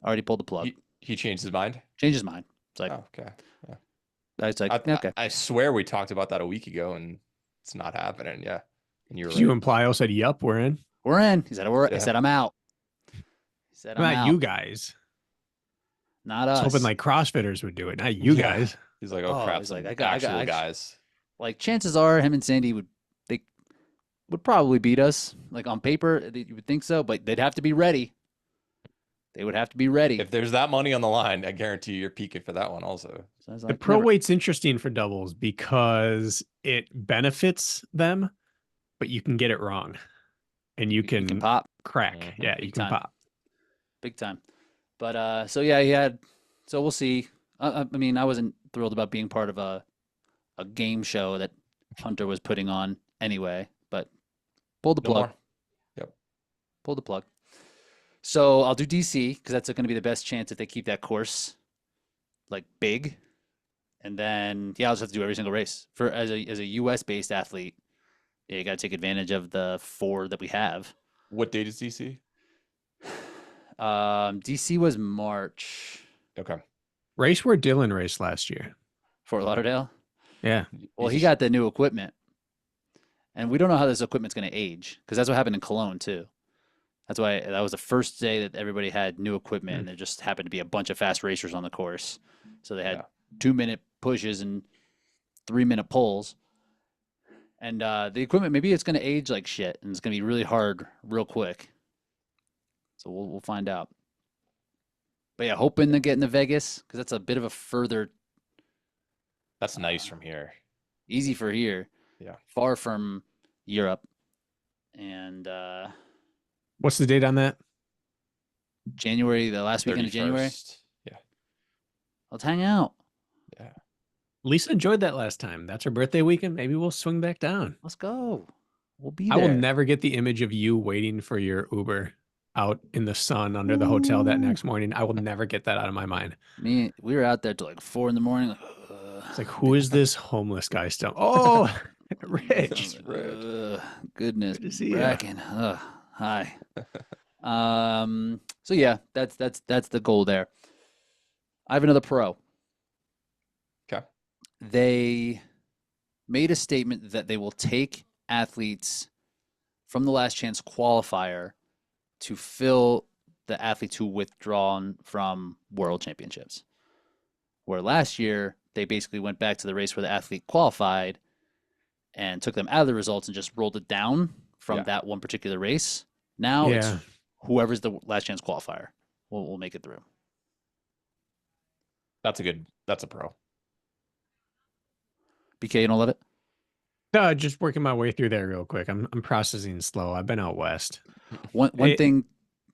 Already pulled the plug. He changed his mind. Changed his mind. It's like, Oh, okay. it's like, I, okay. I swear we talked about that a week ago, and it's not happening. Yeah, and you're Did you right. and Plio said, "Yup, we're in." We're in. He said, I Yeah. said, I'm out. He said, I'm Not out. you guys. Not I was us. hoping like CrossFitters would do it. Not you Yeah. guys. He's like, Oh, oh crap, he's some like, I got actual actually- guys. Like, chances are him and Sandy would probably beat us. Like, on paper, you would think so, but they'd have to be ready. They would have to be ready. If there's that money on the line, I guarantee you're peaking for that one also. So I was The like, pro never. weight's interesting for doubles because it benefits them, but you can get it wrong. And you You can, can pop crack. Mhm. Yeah, Big you can time. pop. big time. But so yeah, so we'll see. I mean, I wasn't thrilled about being part of a game show that Hunter was putting on anyway, but pulled the No plug. more. Yep. Pulled the plug. So I'll do DC because that's going to be the best chance if they keep that course like big. And then yeah, I'll just have to do every single race for as a US based athlete. Yeah, you got to take advantage of the 4 that we have. What date is DC? DC was March. Okay. Race where Dylan raced last year. Fort Lauderdale. Yeah. Well, he He's- got the new equipment, and we don't know how this equipment's going to age because that's what happened in Cologne too. That's why that was the first day that everybody had new equipment, and there just happened to be a bunch of fast racers on the course. So they had Yeah. 2-minute pushes and 3-minute pulls. And the equipment, maybe it's going to age like shit, and it's going to be really hard real quick. So we'll find out. But yeah, hoping to get into Vegas because that's a bit of a further That's nice from here. easy for here. Yeah. Far from Europe. And What's the date on that? January, the last weekend of January. 31st. Yeah. Let's hang out. Yeah. Lisa enjoyed that last time. That's her birthday weekend. Maybe we'll swing back down. Let's go. We'll be I there. will never get the image of you waiting for your Uber out in the sun under the hotel that next morning. I will never get that out of my mind. We were out there till like 4 in the morning. Like, It's like, who is this homeless guy still? Oh, Rich. goodness, Good to see ya. Brakken. Hi. So yeah, that's the goal there. I have another pro. Okay. They made a statement that they will take athletes from the last chance qualifier to fill the athletes who withdrawn from world championships. Where last year they basically went back to the race where the athlete qualified and took them out of the results and just rolled it down from Yeah. that one particular race. Now Yeah. it's whoever's the last chance qualifier will make it through. That's a pro. BK, you don't love it? No, just working my way through there real quick. I'm processing slow. I've been out west. One It- thing,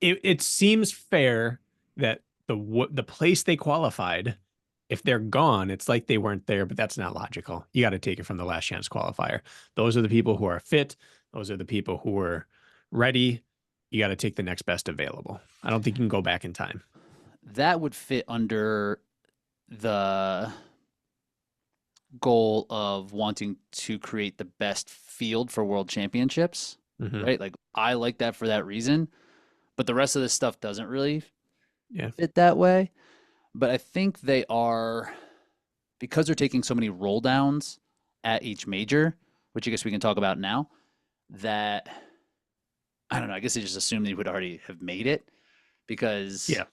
It seems fair that the place they qualified, if they're gone, it's like they weren't there, but that's not logical. You got to take it from the last chance qualifier. Those are the people who are fit. Those are the people who are ready. You got to take the next best available. I don't think you can go back in time. that would fit under the goal of wanting to create the best field for world championships, Mhm. right? Like I like that for that reason, but the rest of this stuff doesn't really Yeah. fit that way. But I think they are, because they're taking so many roll downs at each major, which I guess we can talk about now, that I don't know, I guess they just assumed they would already have made it because Yeah.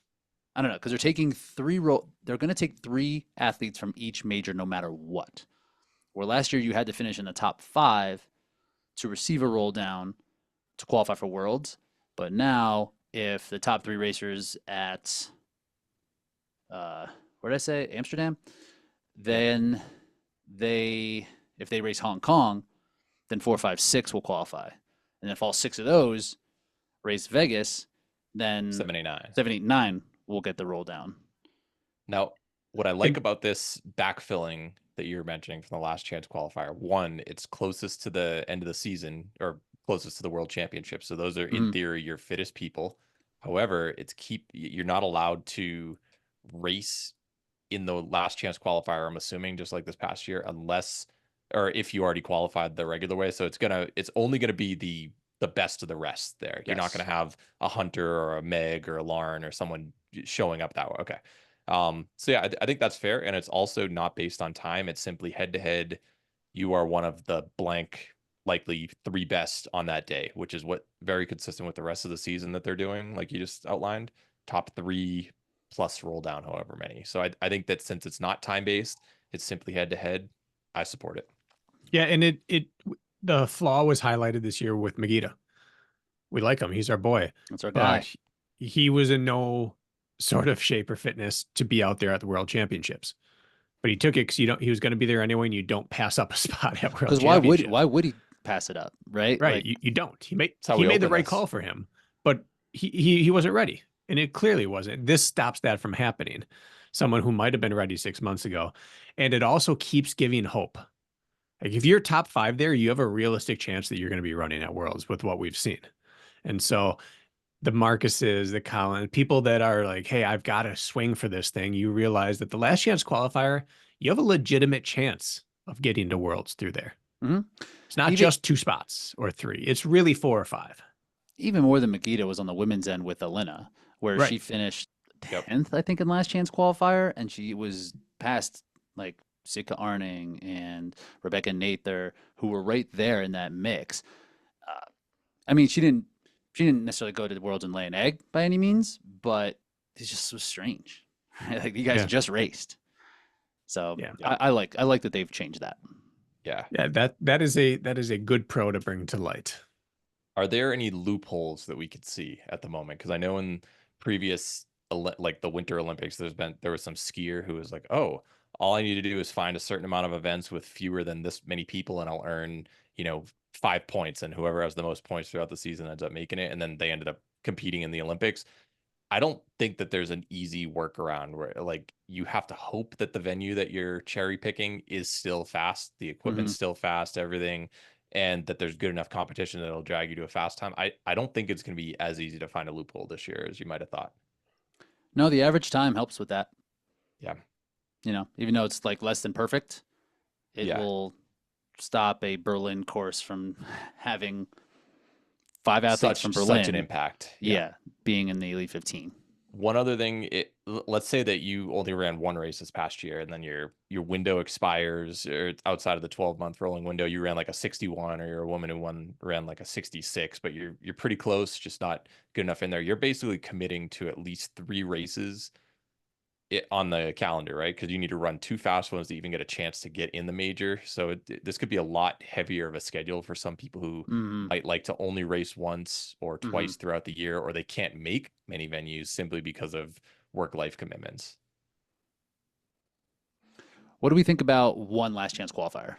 I don't know, because they're taking they're going to take 3 athletes from each major no matter what. Where last year you had to finish in the top 5 to receive a roll down to qualify for Worlds. But now, if the top 3 racers at, where did I say? Amsterdam? Then if they race Hong Kong, then 4, 5, 6 will qualify. And if all 6 of those race Vegas, then 7, 8, 9. 7, 8, 9 will get the roll down. Now, what I like about this backfilling that you're mentioning from the last chance qualifier, one, it's closest to the end of the season or closest to the world championship. So those are in theory your fittest people. However, you're not allowed to race in the last chance qualifier, I'm assuming, just like this past year, unless or if you already qualified the regular way. So it's only gonna be the best of the rest there. You're not Yes. gonna have a Hunter or a Meg or a Lauren or someone showing up that way. Okay. So yeah, I think that's fair. And it's also not based on time. It's simply head to head. You are one of the blank, likely 3 best on that day, which is what very consistent with the rest of the season that they're doing. Like you just outlined, top 3 plus roll down, however many. So I think that since it's not time based, it's simply head to head. I support it. Yeah. And the flaw was highlighted this year with Megiddo. We like him. He's our boy. That's our guy. He was in no sort of shape or fitness to be out there at the World Championships, but he took it because he was going to be there anyway, and you don't pass up a spot at World Because Championships. why would he pass it up, right? Right. Like, You don't. He made open the right this. call for him, but he wasn't ready, and it clearly wasn't. This stops that from happening. Someone who might have been ready 6 months ago, and it also keeps giving hope. Like if you're top 5 there, you have a realistic chance that you're going to be running at Worlds with what we've seen. And so the Marcuses, the Colin, people that are like, hey, I've got to swing for this thing. You realize that the last chance qualifier, you have a legitimate chance of getting to Worlds through there. mm-hmm. It's not just 2 spots or 3. It's really 4 or 5. Even more than Megiddo was on the women's end with Elena, where she finished 10th, I think, in last chance qualifier, and she was past like Sika Arning and Rebecca Nather, who were right there in that mix. I mean, she didn't necessarily go to the Worlds and lay an egg by any means, but it just was strange. Like you guys just raced. So I like that they've changed that. Yeah. Yeah, that is a good pro to bring to light. Are there any loopholes that we could see at the moment? Because I know in previous like the Winter Olympics, there was some skier who was like, oh, all I need to do is find a certain amount of events with fewer than this many people, and I'll earn 5 points, and whoever has the most points throughout the season ends up making it, and then they ended up competing in the Olympics. I don't think that there's an easy workaround where like you have to hope that the venue that you're cherry picking is still fast, the equipment's still fast, everything, and that there's good enough competition that it'll drag you to a fast time. I don't think it's going to be as easy to find a loophole this year as you might have thought. No, the average time helps with that. Yeah. Even though it's like less than perfect, it will stop a Berlin course from having 5 athletes from Berlin. Such an impact. Yeah, being in the Elite 15. One other thing, let's say that you only ran 1 race this past year, and then your window expires, or outside of the 12-month rolling window, you ran like a 61, or you're a woman who ran like a 66, but you're pretty close, just not good enough in there. You're basically committing to at least 3 races on the calendar, right? Because you need to run 2 fast ones to even get a chance to get in the major. So this could be a lot heavier of a schedule for some people who might like to only race once or twice throughout the year, or they can't make many venues simply because of work-life commitments. What do we think about one last chance qualifier?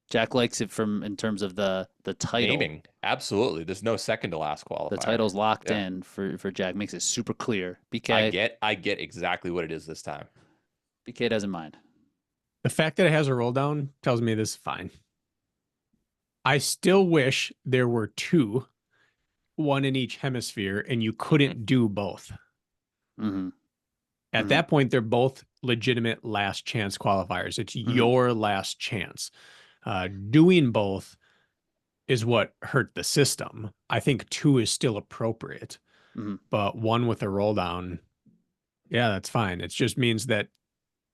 Jack likes it in terms of the title. Naming, absolutely. There's no second to last qualifier. The title's locked in for Jack. Makes it super clear. BK, I get exactly what it is this time. BK doesn't mind. The fact that it has a roll down tells me this is fine. I still wish there were 2, 1 in each hemisphere, and you couldn't do both. At that point, they're both legitimate last chance qualifiers. It's your last chance. Doing both is what hurt the system. I think 2 is still appropriate, but 1 with a roll down, yeah, that's fine. It just means that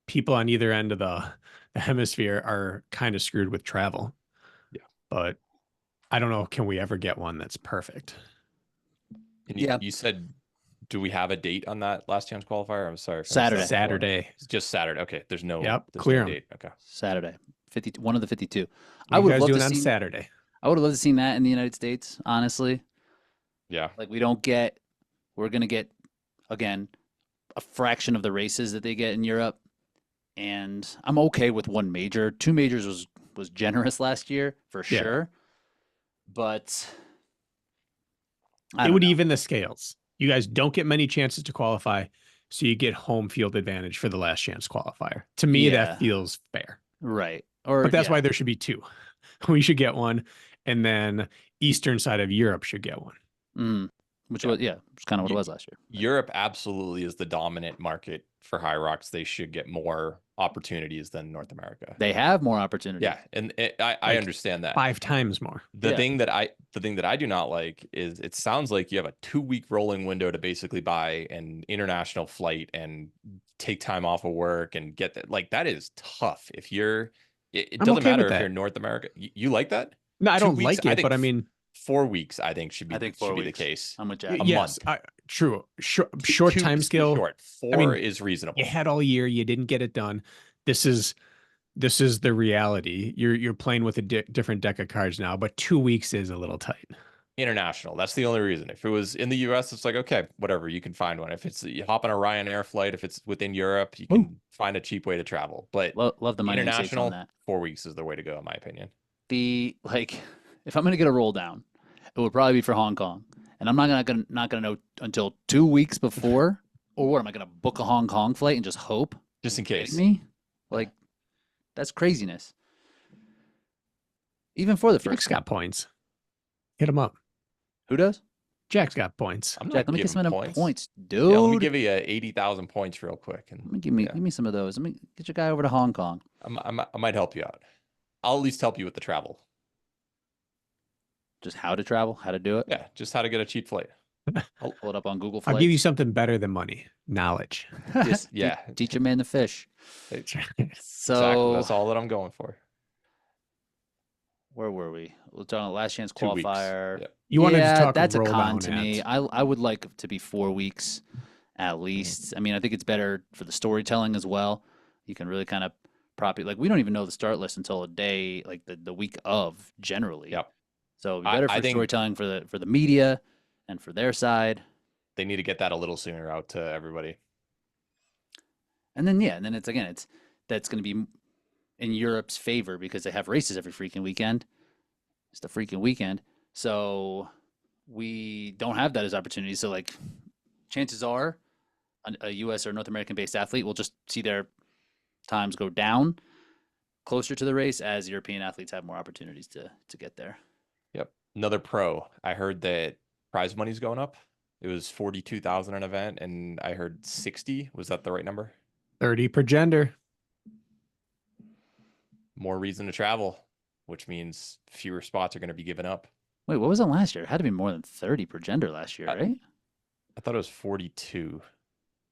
people on either end of the hemisphere are kind of screwed with travel. Yeah. But I don't know, can we ever get one that's perfect? And you said Do we have a date on that last chance qualifier? I'm sorry. If I missed Saturday. that before. Saturday. It's just Saturday. Okay. There's no, Yep, there's clear no 'em. date. Okay. Saturday, 50, one of the 52. What I are you would guys love doing to on see. Saturday? I would have loved to seen that in the United States. Honestly, Yeah. like we're gonna get again a fraction of the races that they get in Europe, and I'm okay with one major. Two majors was generous last year for Yeah. sure, but I It don't would know. even the scales. You guys don't get many chances to qualify, so you get home field advantage for the last chance qualifier. To me, Yeah. that feels fair. Right. Or But that's yeah. why there should be two. We should get one, and then eastern side of Europe should get one. Which Yeah. was it's kind of what it was last year. Europe absolutely is the dominant market for HYROX. They should get more opportunities than North America. They have more opportunities. Yeah, and I Like understand that. 5 times more. The Yeah. thing that I do not like is it sounds like you have a 2-week rolling window to basically buy an international flight and take time off of work and get that. Like that is tough. If you're, it I'm doesn't okay with matter if that. you're in North America. You like that? No, I 2 don't weeks, like I it, think but I mean, 4 weeks. I think should be I think 4 should be the weeks. case. I'm with Jack. A yes, month. true. Short 2 time is too scale. short. 4 mean, is reasonable. You had all year, you didn't get it done. This is the reality. You're playing with a different deck of cards now, but 2 weeks is a little tight. International. That's the only reason. If it was in the US, it's like, okay, whatever, you can find one. If it's you hop on a Ryanair flight, if it's within Europe, you can find a cheap way to travel. But Love the money they saved international, on that. 4 weeks is the way to go, in my opinion. If I'm gonna get a roll down, it would probably be for Hong Kong, and I'm not gonna know until 2 weeks before. Or what am I gonna book a Hong Kong flight and just hope? Just in Kidding case. me? Like that's craziness. Even for the Jack's first, got points. Hit him up. who does? Jack's got points. I'm Jack, not let me get giving some of them points, dude. Yeah, let me give you 80,000 points real quick. And Give me some of those. Let me get your guy over to Hong Kong. I might help you out. I'll at least help you with the travel. Just how to travel, how to do it. Yeah, just how to get a cheap flight. I'll pull it up on Google I'll Flights. give you something better than money. Knowledge. Just, yeah. Teach a man to fish. Exactly. So That's all that I'm going for. where were we? We're talking last chance 2 weeks. qualifier. Yeah. You wanted to talk that's a roll con down to me. at. I would like it to be 4 weeks at least. I mean, I think it's better for the storytelling as well. You can really kind of like we don't even know the start list until a day like the week of generally. Yep. So it'd be better I for think storytelling for the media and for their side. they need to get that a little sooner out to everybody. And then that's going to be in Europe's favor because they have races every freaking weekend. It's the freaking weekend. So we don't have that as opportunity. So like chances are a US or North American based athlete will just see their times go down closer to the race as European athletes have more opportunities to get there. Yep. Another pro. I heard that prize money's going up. It was 42,000 an event, and I heard 60. Was that the right number? 30 per gender. More reason to travel, which means fewer spots are going to be given up. Wait, what was it last year? It had to be more than 30 per gender last year, right? I thought it was 42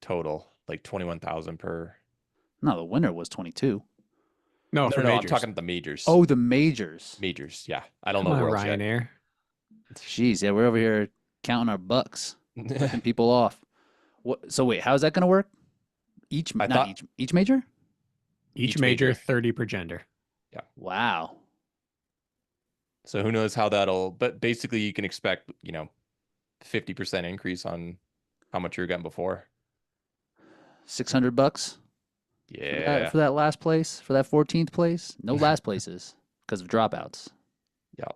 total, like 21,000 per. No, the winner was 22. No, for I'm majors. talking the majors. Oh, the majors. Majors. Yeah. I don't Come know on, worlds yet. Ryanair. Jeez, yeah, we're over here counting our bucks, flipping people off. What? So wait, how's that going to work? Each major? Each Each major, major. 30 per gender. Wow. So who knows how that'll, but basically you can expect, 50% increase on how much you were getting before. $600 Yeah. for that last place, for that 14th place. No last places because of dropouts. Yeah.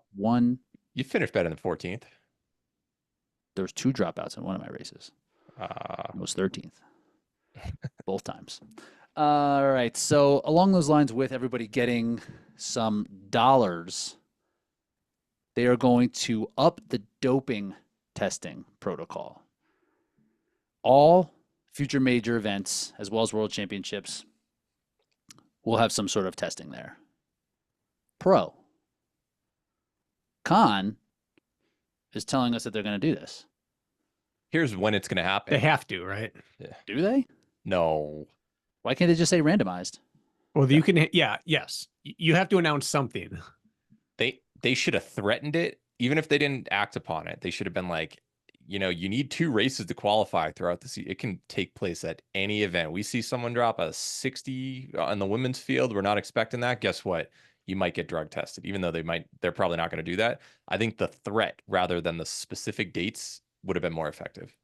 You finished better than 14th. There was 2 dropouts in one of my races. Uh, I was 13th. Both times. All right. So along those lines, with everybody getting some dollars, they are going to up the doping testing protocol. All future major events, as well as world championships, will have some sort of testing there. Pro. Con is telling us that they're going to do this. here's when it's going to happen. They have to, right? Do they? No. Why can't they just say randomized? Well, you can, yes. You have to announce something. They should have threatened it. Even if they didn't act upon it, they should have been like, you need 2 races to qualify throughout the season. It can take place at any event. We see someone drop a 60 on the women's field. We're not expecting that. Guess what? You might get drug tested, even though they're probably not going to do that. I think the threat rather than the specific dates would have been more effective.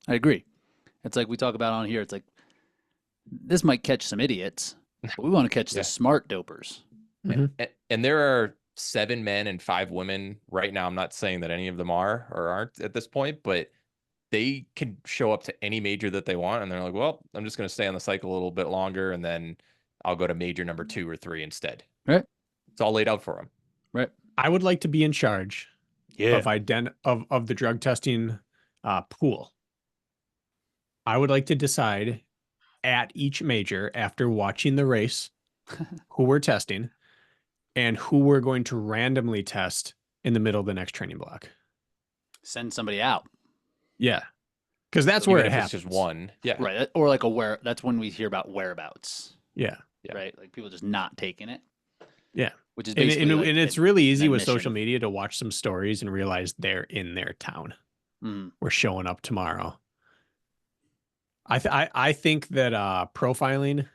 I agree. It's like we talk about on here. It's like this might catch some idiots, but we want to catch Yeah. the smart dopers. And there are 7 men and 5 women right now. I'm not saying that any of them are or aren't at this point, but they can show up to any major that they want. And they're like, well, I'm just going to stay on the cycle a little bit longer. And then I'll go to major number 2 or 3 instead. Right. It's all laid out for them. Right. I would like to be in charge Yeah. of the drug testing pool. I would like to decide at each major after watching the race who we're testing and who we're going to randomly test in the middle of the next training block. Send somebody out. Yeah. Because that's Even where it if happens. it's just one. Yeah. Right. Or like that's when we hear about whereabouts. Yeah. Yeah. Right. Like people just not taking it. Yeah. Which is And, basically like it's really easy with admission. social media to watch some stories and realize they're in their town. Mhm. We're showing up tomorrow. I think that profiling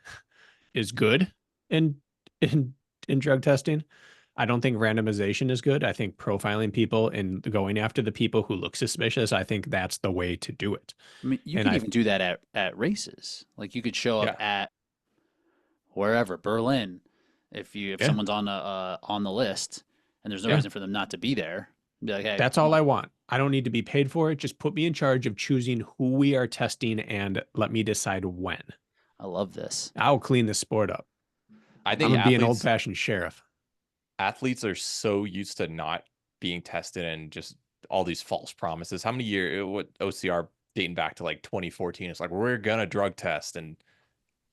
is good in drug testing. I don't think randomization is good. I think profiling people and going after the people who look suspicious, I think that's the way to do it. I mean, you And could even do that at races. Like you could show up at wherever, Berlin, if someone's on the list and there's no reason for them not to be there. Be like, hey, that's all I want. I don't need to be paid for it. Just put me in charge of choosing who we are testing and let me decide when. I love this. I'll clean the sport up. I I'm think gonna be an old-fashioned sheriff. athletes are so used to not being tested and just all these false promises. How many years, what OCR dating back to like 2014, it's like, we're going to drug test. And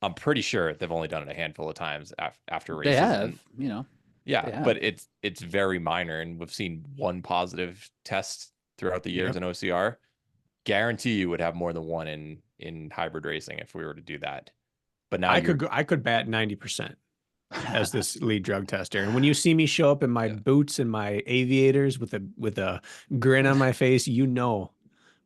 I'm pretty sure they've only done it a handful of times after races. They have, And, they have. but it's very minor. And we've seen one positive test throughout the years in OCR. Guarantee you would have more than one in hybrid racing if we were to do that. But now I could bat 90%. As this lead drug tester. And when you see me show up in my boots and my aviators with a grin on my face, you know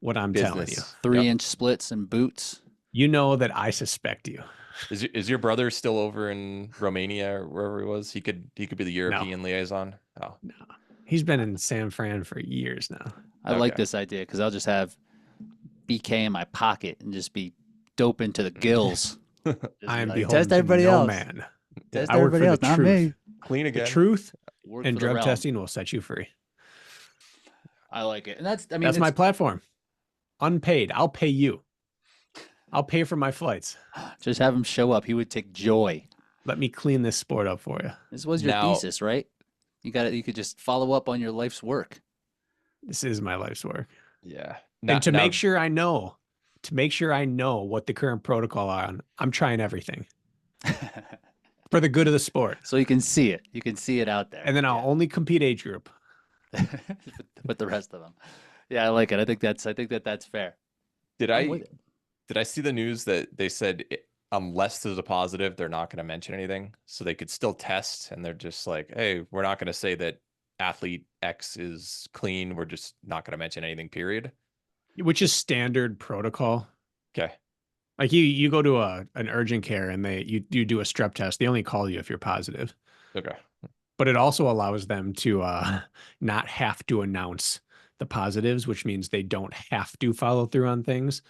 what I'm telling you. 3-inch splits and boots. You know that I suspect you. Is your brother still over in Romania or wherever he was? He could be the European liaison. Oh no, he's been in San Fran for years now. I like this idea because I'll just have BK in my pocket and just be doping to the gills. I am like, beholden test to everybody no else. man. Test I work everybody for else, the not truth. me. Clean again. The truth Work and for the drug realm. testing will set you free. I like it, and that's my platform. Unpaid. I'll pay you. I'll pay for my flights. Just have him show up. He would take joy. Let me clean this sport up for you. This was your thesis, right? You got it. You could just follow up on your life's work. This is my life's work. Yeah. And to make sure I know what the current protocol are, I'm trying everything for the good of the sport. So you can see it. You can see it out there. And then I'll only compete age group with the rest of them. Yeah, I like it. I think that's fair. Did I see the news that they said unless there's a positive, they're not going to mention anything, so they could still test, and they're just like, hey, we're not going to say that athlete X is clean. We're just not going to mention anything, period. Which is standard protocol. Okay. Like you go to an urgent care and you do a strep test. They only call you if you're positive. Okay. But it also allows them to not have to announce the positives, which means they don't have to follow through on things.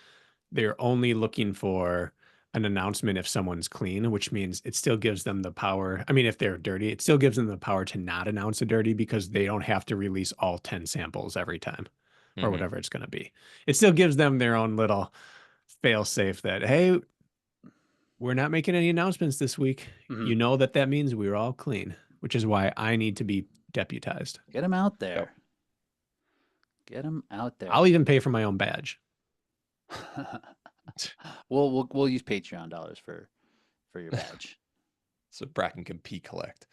They're only looking for an announcement if someone's clean, which means it still gives them the power. I mean, if they're dirty, it still gives them the power to not announce a dirty because they don't have to release all 10 samples every time or whatever it's going to be. It still gives them their own little fail safe that, hey, we're not making any announcements this week. You know that means we're all clean, which is why I need to be deputized. Get them out there. Yep. Get them out there. I'll even pay for my own badge. We'll use Patreon dollars for your badge. So Brakken can collect.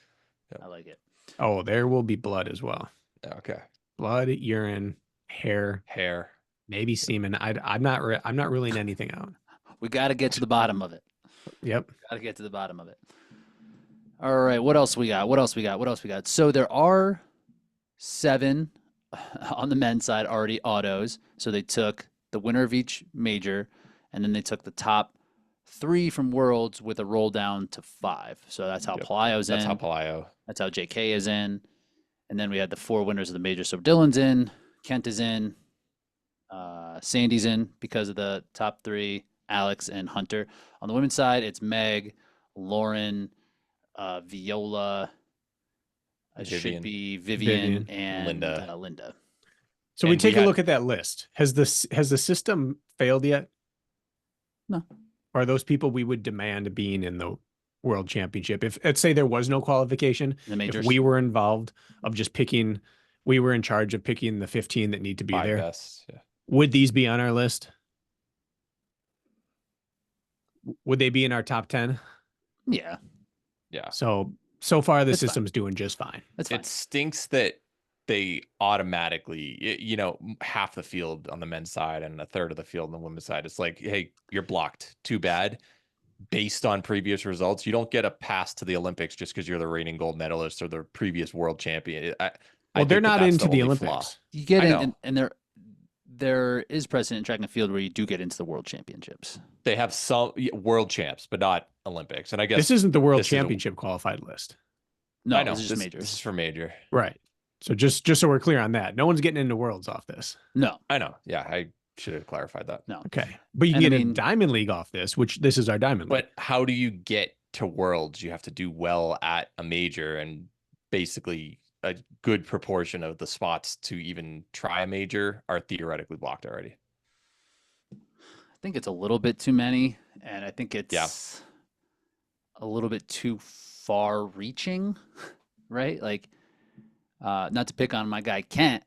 Yep. I like it. Oh, there will be blood as well. Okay. Blood, urine, hair, maybe semen. I'm not ruling anything out. We got to get to the bottom of it. Yep. Got to get to the bottom of it. All right. What else we got? So there are 7 on the men's side already autos. So they took the winner of each major, and then they took the top 3 from Worlds with a roll down to 5. So that's how Yep. Pelayo's That's in. how Pelayo. That's how JK is in. And then we had the 4 winners of the major. So Dylan's in, Kent is in, Sandy's in because of the top 3, Alex and Hunter. On the women's side, it's Meg, Lauren, Viola. It should Vivian. be Vivian, Vivian. and Linda. Linda. So we And we take a had- look at that list. Has the system failed yet? No. Are those people we would demand being in the world championship? If let's say there was no qualification, The majors. if we were involved of just picking, we were in charge of picking the 15 that need to be 5 there. best. Yeah. Would these be on our list? Would they be in our top 10? Yeah, Yeah. So far the It's fine. system's doing just fine. that's fine. It stinks that they automatically, half the field on the men's side and a third of the field on the women's side. It's like, hey, you're blocked. Too bad. Based on previous results, you don't get a pass to the Olympics just because you're the reigning gold medalist or the previous world champion. I Well, they're think not that's into the only flaw. Olympics. You get I in, know. and there is precedent in track and field where you do get into the world championships. They have some world champs, but not Olympics. And I guess This isn't the world this is a- championship qualified list. No, I know this is just this majors. is for major. Right. So just so we're clear on that, no one's getting into worlds off this. No, I know. Yeah, I should have clarified that. no. Okay. But you And I get mean- a Diamond League off this, which this is our Diamond League. But how do you get to worlds? You have to do well at a major, and basically a good proportion of the spots to even try a major are theoretically blocked already. I think it's a little bit too many, and I think it's a little bit too far reaching, right? Like, not to pick on my guy Kent,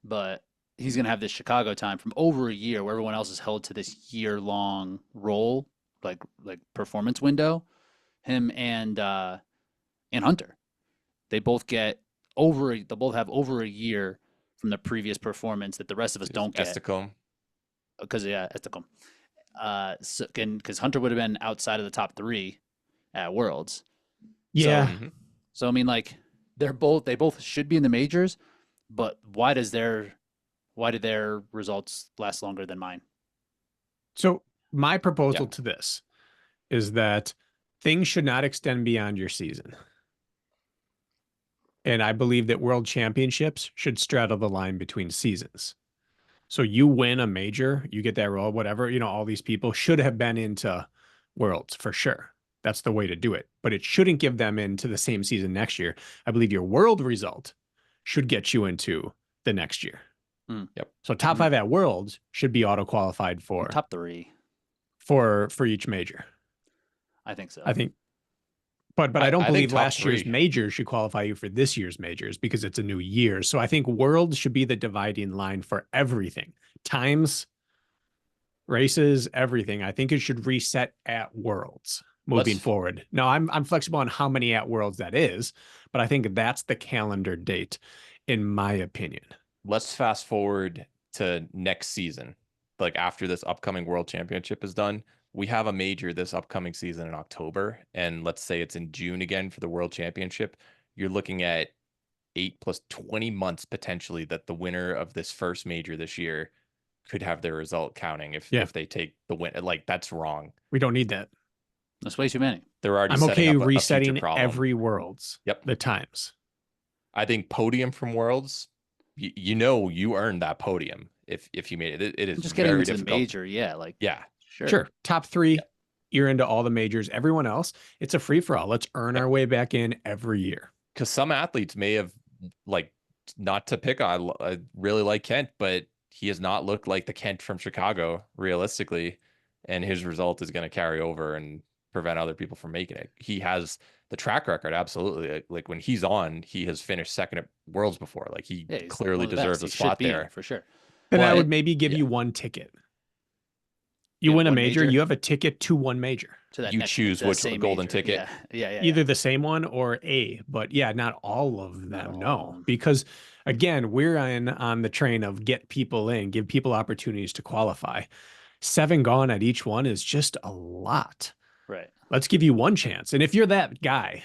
but he's going to have this Chicago time from over a year where everyone else is held to this year-long role, like performance window. Him and Hunter, they both have over a year from the previous performance that the rest of us don't get. Esticom. Because Esticom. Because Hunter would have been outside of the top 3 at Worlds. yeah. Mhm. So I mean, like they both should be in the majors, but why do their results last longer than mine? So my proposal Yeah. to this is that things should not extend beyond your season. And I believe that world championships should straddle the line between seasons. So you win a major, you get that role, whatever, all these people should have been into worlds for sure. That's the way to do it. But it shouldn't give them into the same season next year. I believe your world result should get you into the next year. Yep. So top 5 at worlds should be auto qualified for Top 3, for each major. I think so. I think, but I don't I think believe top last year's 3. majors should qualify you for this year's majors because it's a new year. So I think worlds should be the dividing line for everything. Times, races, everything. I think it should reset at worlds moving Let's- forward. Now I'm flexible on how many at worlds that is, but I think that's the calendar date, in my opinion. Let's fast forward to next season. Like after this upcoming world championship is done, we have a major this upcoming season in October. And let's say it's in June again for the world championship. You're looking at 8 plus 20 months potentially that the winner of this first major this year could have their result counting if they take the win. Like that's wrong. We don't need that. That's way too many. They're already I'm setting okay up a future resetting problem. every worlds. Yep. The times. I think podium from Worlds, you earned that podium if you made it. It is Just getting very into the difficult. major, yeah, like Yeah. Sure. Top 3, you're into all the majors. Everyone else, it's a free for all. Let's earn our way back in every year. Because some athletes may have, like, not to pick on, I really like Kent, but he has not looked like the Kent from Chicago realistically, and his result is going to carry over and prevent other people from making it. He has the track record, absolutely. Like when he's on, he has finished second at Worlds before. Like he Yeah, he's clearly one of the deserves best. a He should spot be in there. it for sure. Then I But- would maybe give yeah. you one ticket. You Yeah, win a one major, major? you have a ticket to one major. To that You next, choose that which same golden major. ticket. Yeah. Either the same one or a, but yeah, not all of Not them. all No, of them. because again, we're on the train of get people in, give people opportunities to qualify. 7 gone at each one is just a lot. Right. Let's give you one chance. And if you're that guy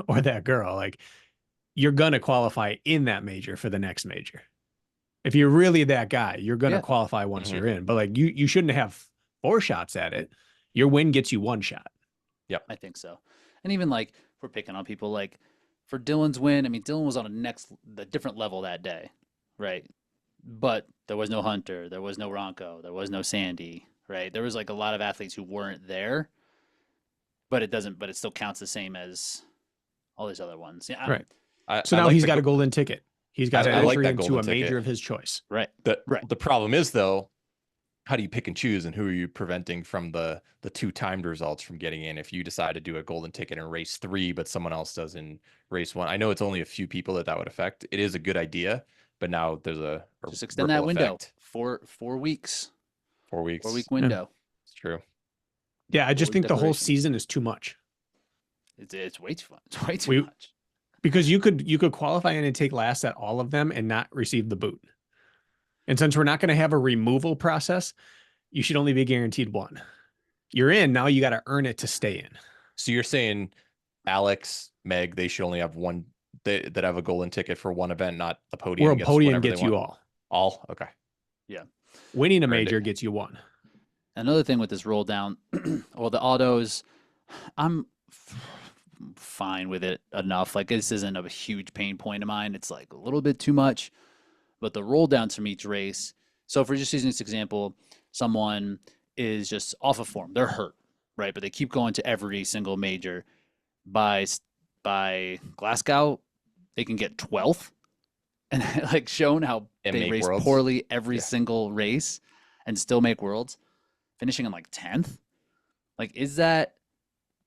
or that girl, like you're going to qualify in that major for the next major. If you're really that guy, you're going to Yeah. qualify once Mhm. you're in. But like you shouldn't have 4 shots at it. Your win gets you 1 shot. I think so. And even like if we're picking on people, like for Dylan's win, I mean, Dylan was on the different level that day, right? But there was no Hunter, there was no Ronco, there was no Sandy, right? There was like a lot of athletes who weren't there, but it still counts the same as all these other ones. Yeah, Right. I, So I now like he's the got a go- golden ticket. He's got I like entry that into golden a major ticket. of his choice. right. The Right. the problem is though, how do you pick and choose, and who are you preventing from the 2 timed results from getting in if you decide to do a golden ticket in race 3 but someone else does in race 1? I know it's only a few people that would affect. It is a good idea, but now there's a Just extend ripple that window. effect. 4 weeks. 4 weeks. 4-week window. It's true. Yeah, I just Forward think the whole declarations. season is too much. It's way too fun. It's way too We- much. Because you could qualify in and take last at all of them and not receive the boot. And since we're not going to have a removal process, you should only be guaranteed 1. You're in, now you got to earn it to stay in. So you're saying Alex, Meg, they should only have one that have a golden ticket for one event, not the podium. Where a gets podium whatever they gets you want? all. All? Okay. Winning a Earned major it. gets you 1. Another thing with this roll down, well, the autos, I'm fine with it enough. Like this isn't a huge pain point of mine. It's like a little bit too much, but the roll downs from each race. So if we're just using this example, someone is just off of form, they're hurt, right? But they keep going to every single major. By Glasgow, they can get 12th, and like shown how And they make race worlds. poorly every Yeah. single race and still make worlds, finishing in like 10th. Like, is that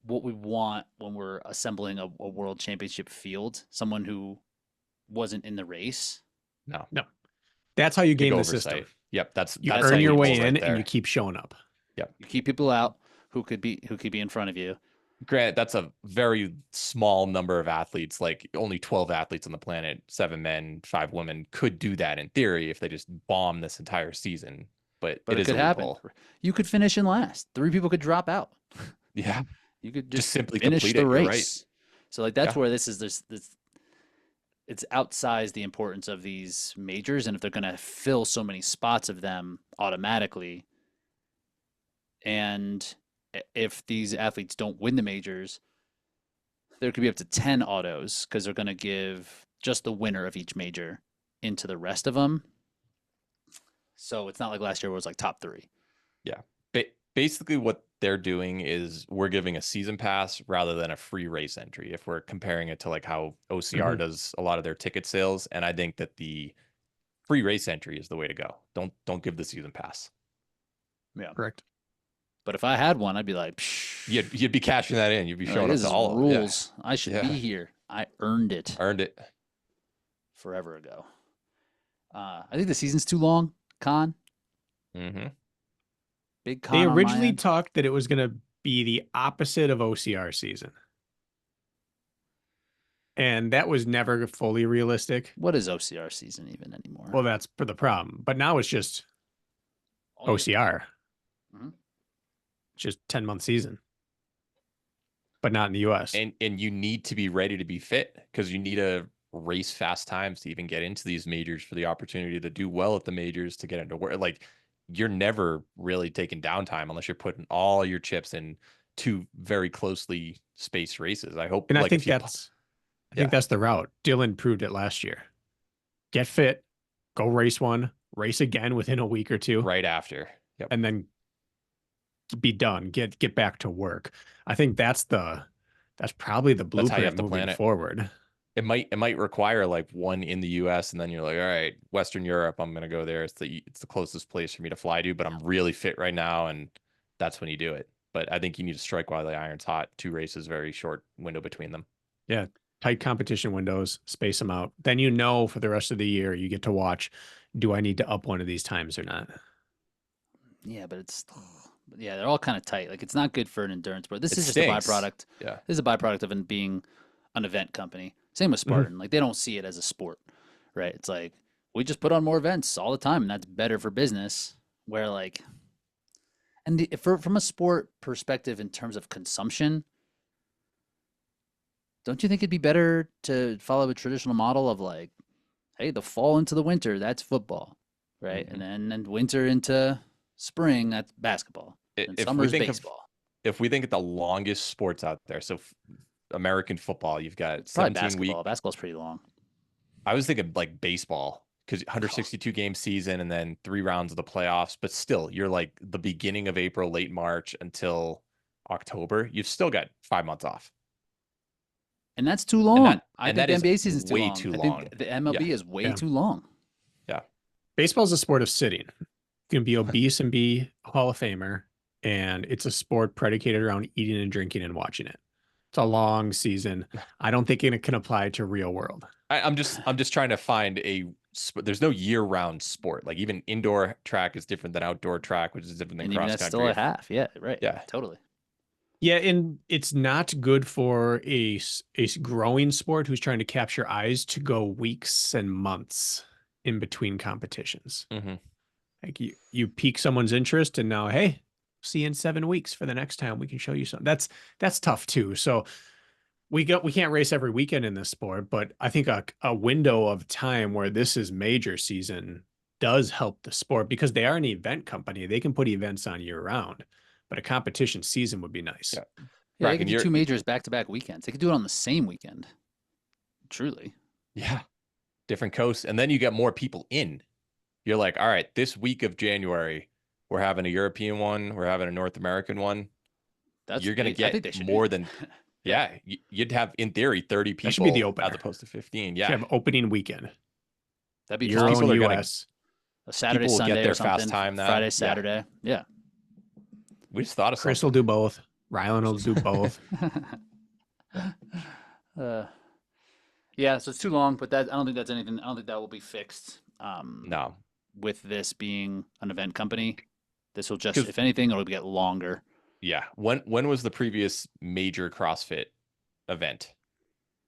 what we want when we're assembling a world championship field? Someone who wasn't in the race? No. That's how you Big game the oversight. system. Yep. That's You That's earn how your you way roll in right there. and you keep showing up. You keep people out who could be in front of you. Granted, that's a very small number of athletes, like only 12 athletes on the planet, 7 men, 5 women could do that in theory if they just bomb this entire season. But But it it is could a happen. loophole. You could finish in last. 3 people could drop out. Yeah. You could Just just simply finish complete the it, you're right. race. So like that's Yeah. where this it's outsized the importance of these majors, and if they're going to fill so many spots of them automatically, and if these athletes don't win the majors, there could be up to 10 autos because they're going to give just the winner of each major into the rest of them. So it's not like last year where it was like top 3. Basically, what they're doing is we're giving a season pass rather than a free race entry. If we're comparing it to like how OCR does a lot of their ticket sales, and I think that the free race entry is the way to go. Don't give the season pass. Yeah. Correct. But if I had one, I'd be like, psh, You'd be cashing that in. You'd be showing up this to is all of it. Yeah. rules. I should be Yeah. here. I earned it Earned it. forever ago. I think the season's too long. Con. Mm-hmm. Big con. They on my originally end. talked that it was going to be the opposite of OCR season. And that was never fully realistic. What is OCR season even anymore? Well, that's for the problem. But now it's just Oh, yeah. OCR. Mhm. Just 10-month season. But not in the US. And you need to be ready to be fit because you need to race fast times to even get into these majors for the opportunity to do well at the majors to get into work. Like you're never really taking downtime unless you're putting all your chips in 2 very closely spaced races. I hope. And like, I think if you- that's the route. Dylan proved it last year. Get fit, go race one, race again within a week or 2, right after. Yep. and then be done. Get back to work. I think that's probably the That's how you have blueprint to moving plan it. forward. It might require like one in the US and then you're like, all right, Western Europe, I'm gonna go there. It's the closest place for me to fly to, but I'm really fit right now, and that's when you do it. But I think you need to strike while the iron's hot. 2 races, very short window between them. Yeah. Tight competition windows, space them out. Then for the rest of the year, you get to watch, do I need to up one of these times or not? Yeah, but they're all kind of tight. Like it's not good for an endurance sport. This It is stinks. just a byproduct. Yeah. This is a byproduct of it being an event company. Same with Spartan. Like they don't see it as a sport, right? It's like we just put on more events all the time, and that's better for business. Where like, and from a sport perspective in terms of consumption, don't you think it'd be better to follow a traditional model of like hey, the fall into the winter, that's football, right? Mhm. And then winter into spring, that's basketball. And If we summer's think of baseball. if we think of the longest sports out there, so American football, you've got Probably 17 basketball. week. Basketball's pretty long. I was thinking like baseball because 162 game season and then 3 rounds of the playoffs, but still, you're like the beginning of April, late March until October. You've still got 5 months off, And that's too and long. that I and think that the is NBA season's too way long. too I long. think the MLB is way Yeah. too long. Yeah, Baseball's a sport of sitting. You can be obese and be a Hall of Famer, and it's a sport predicated around eating and drinking and watching it. It's a long season. I don't think it can apply to real world. I'm just trying to find there's no year-round sport. Like even indoor track is different than outdoor track, which is different than And even cross that's still country. a half. Yeah, right. Yeah. Totally. Yeah, and it's not good for a growing sport who's trying to capture eyes to go weeks and months in between competitions. Mm-hmm. Like you pique someone's interest, and now, hey, see you in 7 weeks for the next time we can show you something. That's tough too. So we can't race every weekend in this sport, but I think a window of time where this is major season does help the sport because they are an event company. They can put events on year round, but a competition season would be nice. Yeah. Yeah, they Bracken, could do you're 2 majors back-to-back weekends. They could do it on the same weekend. Truly. yeah, different coasts, and then you get more people in. You're like, all right, this week of January, we're having a European one, we're having a North American one. You're gonna I get think they should more be. than you'd have in theory 30 That should be the people opener. as opposed to 15. You Yeah, have opening weekend. That'd be Your awesome. own people are gonna- US. A Saturday, people will get Sunday, there or fast something. time now. Friday, Yeah. Saturday. Yeah. we just thought of Chris will something. do both. Rylan will do both. uh, yeah, so it's too long, but I don't think that's anything. I don't think that will be fixed. No, With this being an event company, this will just, 'Cause- if anything, it'll get longer. yeah. When was the previous major CrossFit event?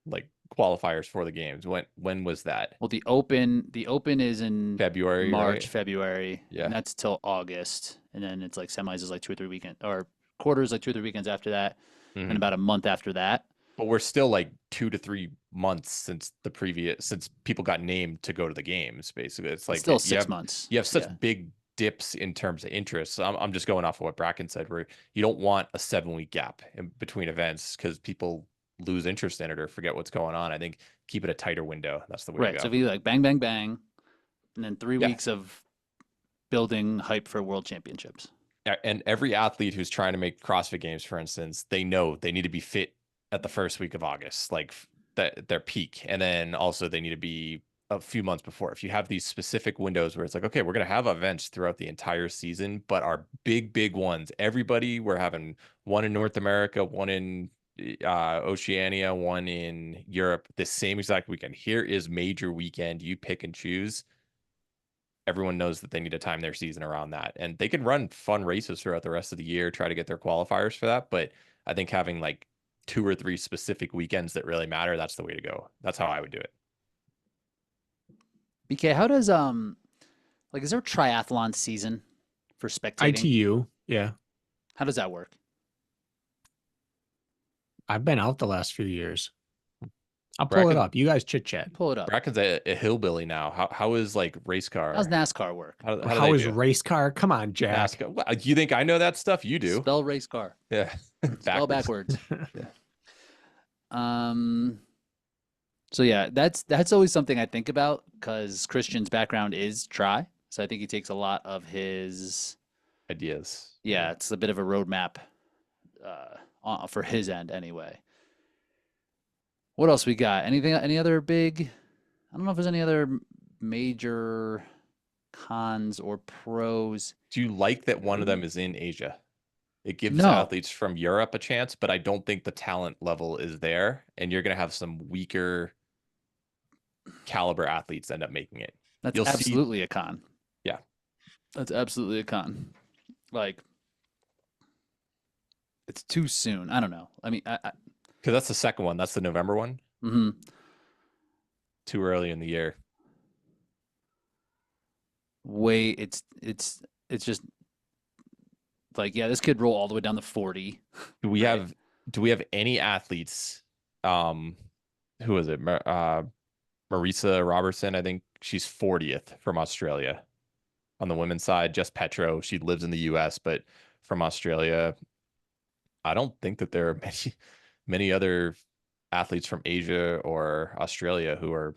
Like qualifiers for the games. When was that? Well, the open is in February, March, right? February, Yeah. and that's till August, and then it's like semis is like 2 or 3 weekends, or quarters like 2 or 3 weekends after that, Mhm. and about a month after that. But we're still like 2 to 3 months since people got named to go to the games. Basically, it's like It's still you 6 have months. you have such Yeah. big dips in terms of interest. So I'm just going off of what Bracken said, where you don't want a 7 week gap in between events because people lose interest in it or forget what's going on. I think keep it a tighter window. That's the way Right. to So go. if you like bang, bang, bang, and then 3 Yeah. weeks of building hype for world championships. And every athlete who's trying to make CrossFit Games, for instance, they know they need to be fit at the first week of August, like that their peak, and then also they need to be a few months before. If you have these specific windows where it's like, okay, we're gonna have events throughout the entire season, but our big ones, we're having one in North America, one in Oceania, one in Europe, the same exact weekend. Here is major weekend. You pick and choose. Everyone knows that they need to time their season around that, and they can run fun races throughout the rest of the year, try to get their qualifiers for that. But I think having like 2 or 3 specific weekends that really matter, that's the way to go. That's how I would do it. BK, how does like is there a triathlon season for spectating? ITU. Yeah. How does that work? I've been out the last few years. I'll pull it Bracken- up. You guys chit chat. Pull it up. Bracken's a hillbilly now. How is like race car? How's NASCAR work? How do How they is do? race car? Come on, Jack. NASCAR? Well, you think I know that stuff? You do. Spell race car. Yeah. Spell backwards. So yeah, that's always something I think about because Christian's background is tri. So I think he takes a lot of his Ideas. yeah, it's a bit of a roadmap for his end anyway. What else we got? Any other big? I don't know if there's any other major cons or pros. Do you like that one of them is in Asia? It gives No. athletes from Europe a chance, but I don't think the talent level is there, and you're going to have some weaker caliber athletes end up making it. That's You'll see- absolutely a con. Yeah. That's absolutely a con. Like, it's too soon. I don't know. I mean, Because that's the second one. That's the November one. mhm. Too early in the year. It's just like, yeah, this could roll all the way down to 40. Do we Right. have any athletes? Who is it? Marisa Robertson, I think she's 40th from Australia. On the women's side, Jess Petro, she lives in the US, but from Australia, I don't think that there are many other athletes from Asia or Australia who are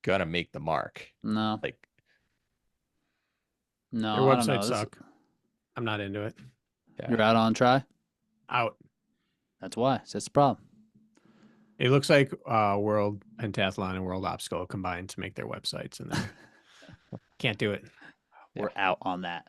gonna make the mark. No, Like, no, Their I don't websites know. suck. I'm not into it. You're out on try. Out. That's why. That's the problem. It looks like World Pentathlon and World Obstacle combined to make their websites, and then can't do it. We're out on that.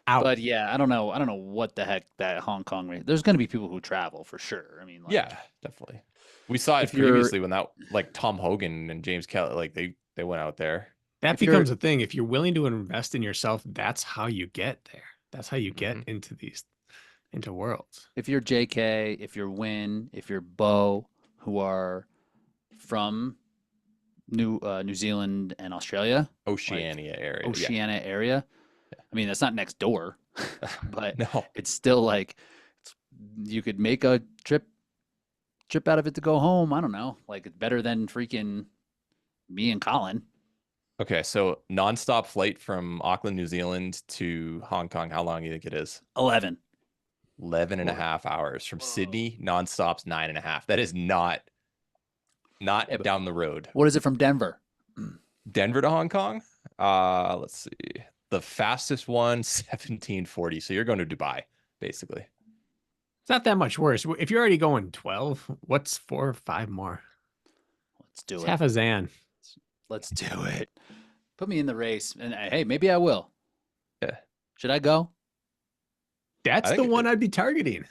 Out. But yeah, I don't know. I don't know what the heck that Hong Kong race. There's going to be people who travel for sure. I mean, like, yeah, definitely. We saw it if you're- previously when that, like, Tom Hogan and James Kelly, like they went out there. That if you're- becomes a thing. If you're willing to invest in yourself, that's how you get there. That's how you get into worlds. if you're JK, if you're Win, if you're Bo, who are from New Zealand and Australia, Oceania area. Yeah. Oceania area. I mean, that's not next door, but No. it's still like you could make a trip out of it to go home. I don't know. Like, it's better than freaking me and Colin. Okay, so nonstop flight from Auckland, New Zealand to Hong Kong. How long do you think it is? 11. 11 and a half hours from Sydney. Nonstop's 9.5. That is not Yeah, but- down the road. What is it from Denver? Denver to Hong Kong. Let's see. The fastest one, 1740. So you're going to Dubai, basically. It's not that much worse. If you're already going 12, what's 4 or 5 more? Let's do It's it. half a Zan. Let's do it. Put me in the race, and hey, maybe I will. Yeah. Should I go? That's I the think one I'd be targeting.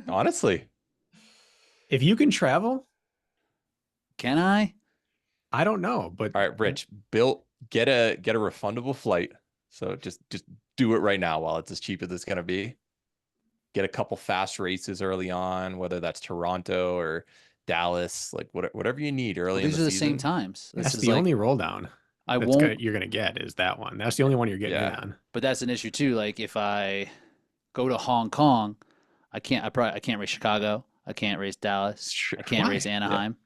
Honestly. If you can travel, Can I? I don't know, but All right, Rich, get a refundable flight. So just do it right now while it's as cheap as it's gonna be. Get a couple fast races early on, whether that's Toronto or Dallas, like whatever you need early in These the are the season. same times. that's This is the like, only roll down I that's won't. you're gonna get is that one. That's the only one you're getting in Yeah. on. But that's an issue too. Like, if I go to Hong Kong, I can't race Chicago. I can't race Dallas. Sure. I can't Why? race Anaheim.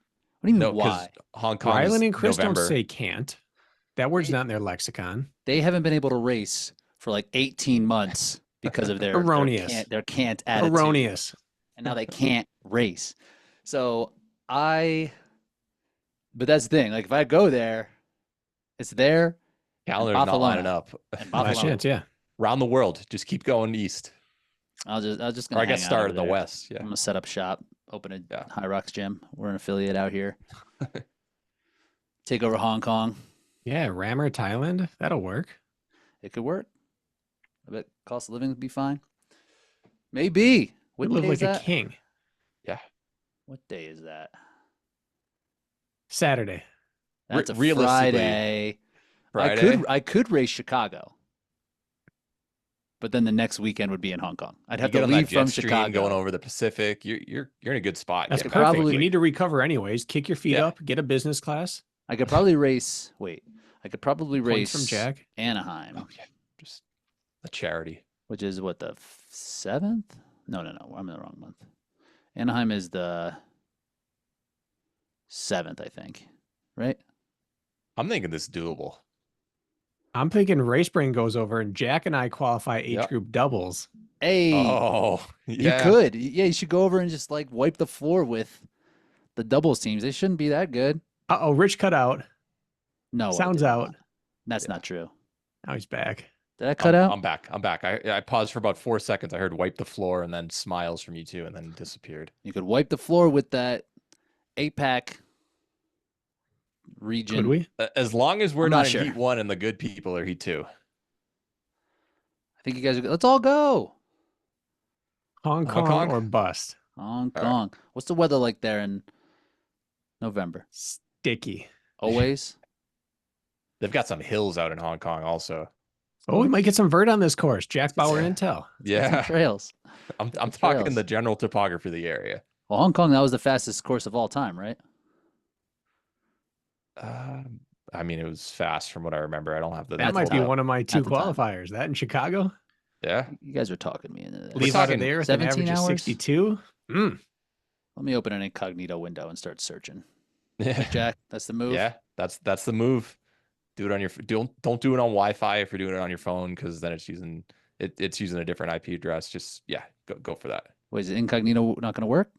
What do you mean No, because why? Hong Kong Rylan is and Chris November. don't say can't. That word's They- not in their lexicon. They haven't been able to race for like 18 months because of their Erroneous. their can't attitude. Erroneous. And now they can't race. So but that's the thing. Like, if I go there, it's there. Calendar's not lining Barcelona. up. And Last Barcelona. chance, yeah. Around the world, just keep going east. I'll just Or gonna I guess hang out start over in the there. west. Yeah. I'm gonna set up shop, open a Yeah. HYROX gym. We're an affiliate out here. Take over Hong Kong. Yeah, Rammer, Thailand. That'll work. It could work. I bet cost of living would be fine. Maybe. What You live day like is a that? king. Yeah. What day is that? Saturday. That's a realistically, Friday. Friday. I could race Chicago, but then the next weekend would be in Hong Kong. I'd You have get to on that leave jet from stream Chicago. going over the Pacific. You're in a good spot. That's yeah. perfect. probably- You need to recover anyways. Kick your feet Yeah. up, get a business class. I could probably race. Wait, I could probably Points race from Jack. Anaheim, Oh, yeah. Just a charity. which is what, the 7th? No, I'm in the wrong month. Anaheim is the 7th, I think. Right? I'm thinking this is doable. I'm thinking Racebrain goes over and Jack and I qualify age Yep. group doubles. Hey, Oh, yeah. you could. Yeah, you should go over and just like wipe the floor with the doubles teams. They shouldn't be that good. Uh-oh, Rich cut out. No, I Sounds did out. not. That's Yeah. not true. Now he's back. Did I cut out? I'm back. I paused for about 4 seconds. I heard wipe the floor and then smiles from you two and then disappeared. You could wipe the floor with that 8-pack region. Could we? As long as we're I'm not, not in sure. Heat 1 and the good people are Heat 2. I think you guys are good. Let's all go. Hong Hong Kong, Kong? or bust? Hong right. Kong. What's the weather like there in November? Sticky. Always? They've got some hills out in Hong Kong also. Oh, we might get some vert on this course. Jack Bauer Yeah. Intel. Some Yeah. trails. I'm talking trails. the general topography of the area. Well, Hong Kong, that was the fastest course of all time, right? I mean, it was fast from what I remember. I don't have the. That At might the be time. one of my two the time. qualifiers. That in Chicago. Yeah. You guys are talking me into this. Leave out of talking there with an 17 average of hours? 62. Let me open an incognito window and start searching. Yeah. Jack, that's the move. Yeah. That's the move. Do it on your don't do it on Wi-Fi if you're doing it on your phone, because then it's using a different IP address. Just go for that. Wait, is incognito not going to work?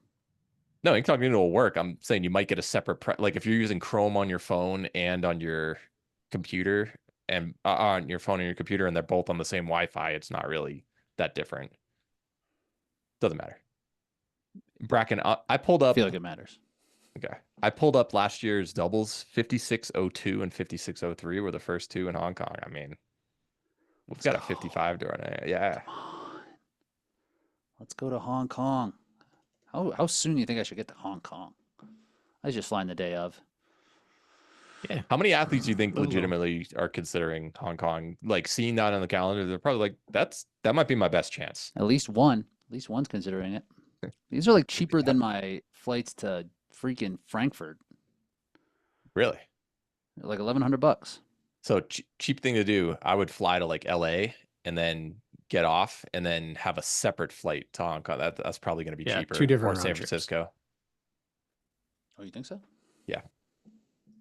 No, incognito will work. I'm saying you might get a separate like if you're using Chrome on your phone and on your computer and on your phone and your computer, and they're both on the same Wi-Fi, it's not really that different. Doesn't matter. Brakken, I pulled I up. feel like it matters. Okay. I pulled up last year's doubles. 5602 and 5603 were the first two in Hong Kong. I mean, we've got a 55 to run it. Yeah. Come on. Let's go to Hong Kong. How soon do you think I should get to Hong Kong? I was just flying the day of. Yeah. How many athletes do you think Ooh. legitimately are considering Hong Kong? Like seeing that on the calendar, they're probably like, that might be my best chance. At least one. At least one's considering it. These are like cheaper than my flights to freaking Frankfurt. Really? Like $1,100. So cheap thing to do. I would fly to like LA and then get off and then have a separate flight to Hong Kong. That's probably going to be cheaper. 2 different or San round trips. Francisco. Oh, you think so? Yeah.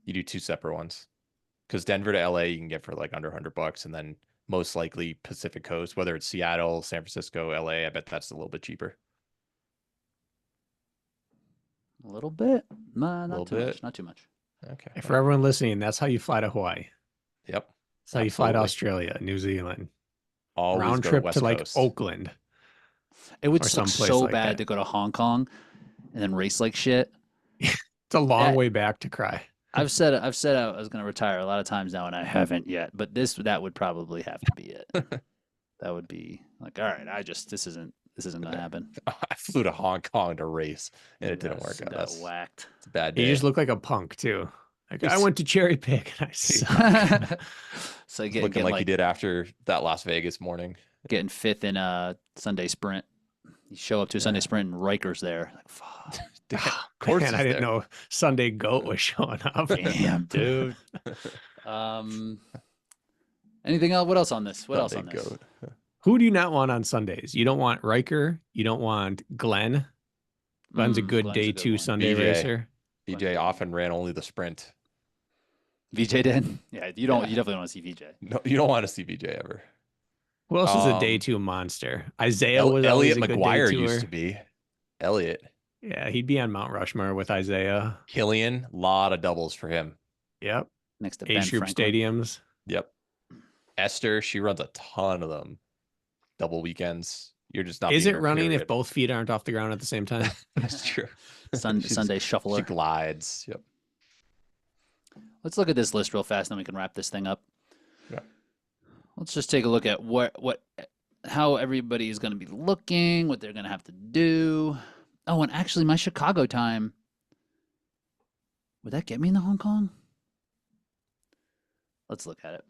You do 2 separate ones. Because Denver to LA you can get for like under $100, and then most likely Pacific Coast, whether it's Seattle, San Francisco, LA, I bet that's a little bit cheaper. A little bit. Nah, Little not too bit. much. Not too much. Okay. And for everyone listening, that's how you fly to Hawaii. Yep. That's how you fly to Absolutely. Australia, New Zealand. Always Round go trip West to like Coast. Oakland. It would Or suck someplace so like bad that. to go to Hong Kong and then race like shit. It's a long That- way back to cry. I've said I was going to retire a lot of times now, and I haven't yet. But that would probably have to be it. That would be like, all right, this isn't going to happen. I flew to Hong Kong to race, and it didn't work out. Got That's whacked. a bad You day. just look like a punk too. Like I He's- went to cherry pick and I suck. So looking like you did after that Las Vegas morning. getting fifth in a Sunday sprint. You show up to a Sunday sprint and Riker's there. Like, fuck. Damn, of Oh, course man, he's I didn't there. know Sunday Goat was showing up. Damn, dude. Anything else? What else on this? What else on Sunday this? goat. Who do you not want on Sundays? You don't want Riker. You don't want Glenn. Glenn's a good Glenn's day a good 2 one. Sunday BJ. racer. BJ often ran only the sprint. VJ did? Yeah, you don't. You definitely want to see VJ. No, you don't want to see BJ ever. Who else is a day Um, 2 monster? Isaiah was always Elliot a good McGuire day used tour. to be. Elliot. Yeah, he'd be on Mount Rushmore with Isaiah. Killian, lot of doubles for him. Yep. Next to A Ben Troop Franklin. stadiums. Yep. Esther, she runs a ton of them. Double weekends. You're just not. Is beating it her, running if period. both feet aren't off the ground at the same time? That's true. Sunday She shuffler. glides. Yep. Let's look at this list real fast, then we can wrap this thing up. Yeah. Let's just take a look at how everybody is going to be looking, what they're going to have to do. Oh, and actually, my Chicago time. Would that get me into Hong Kong? Let's look at it.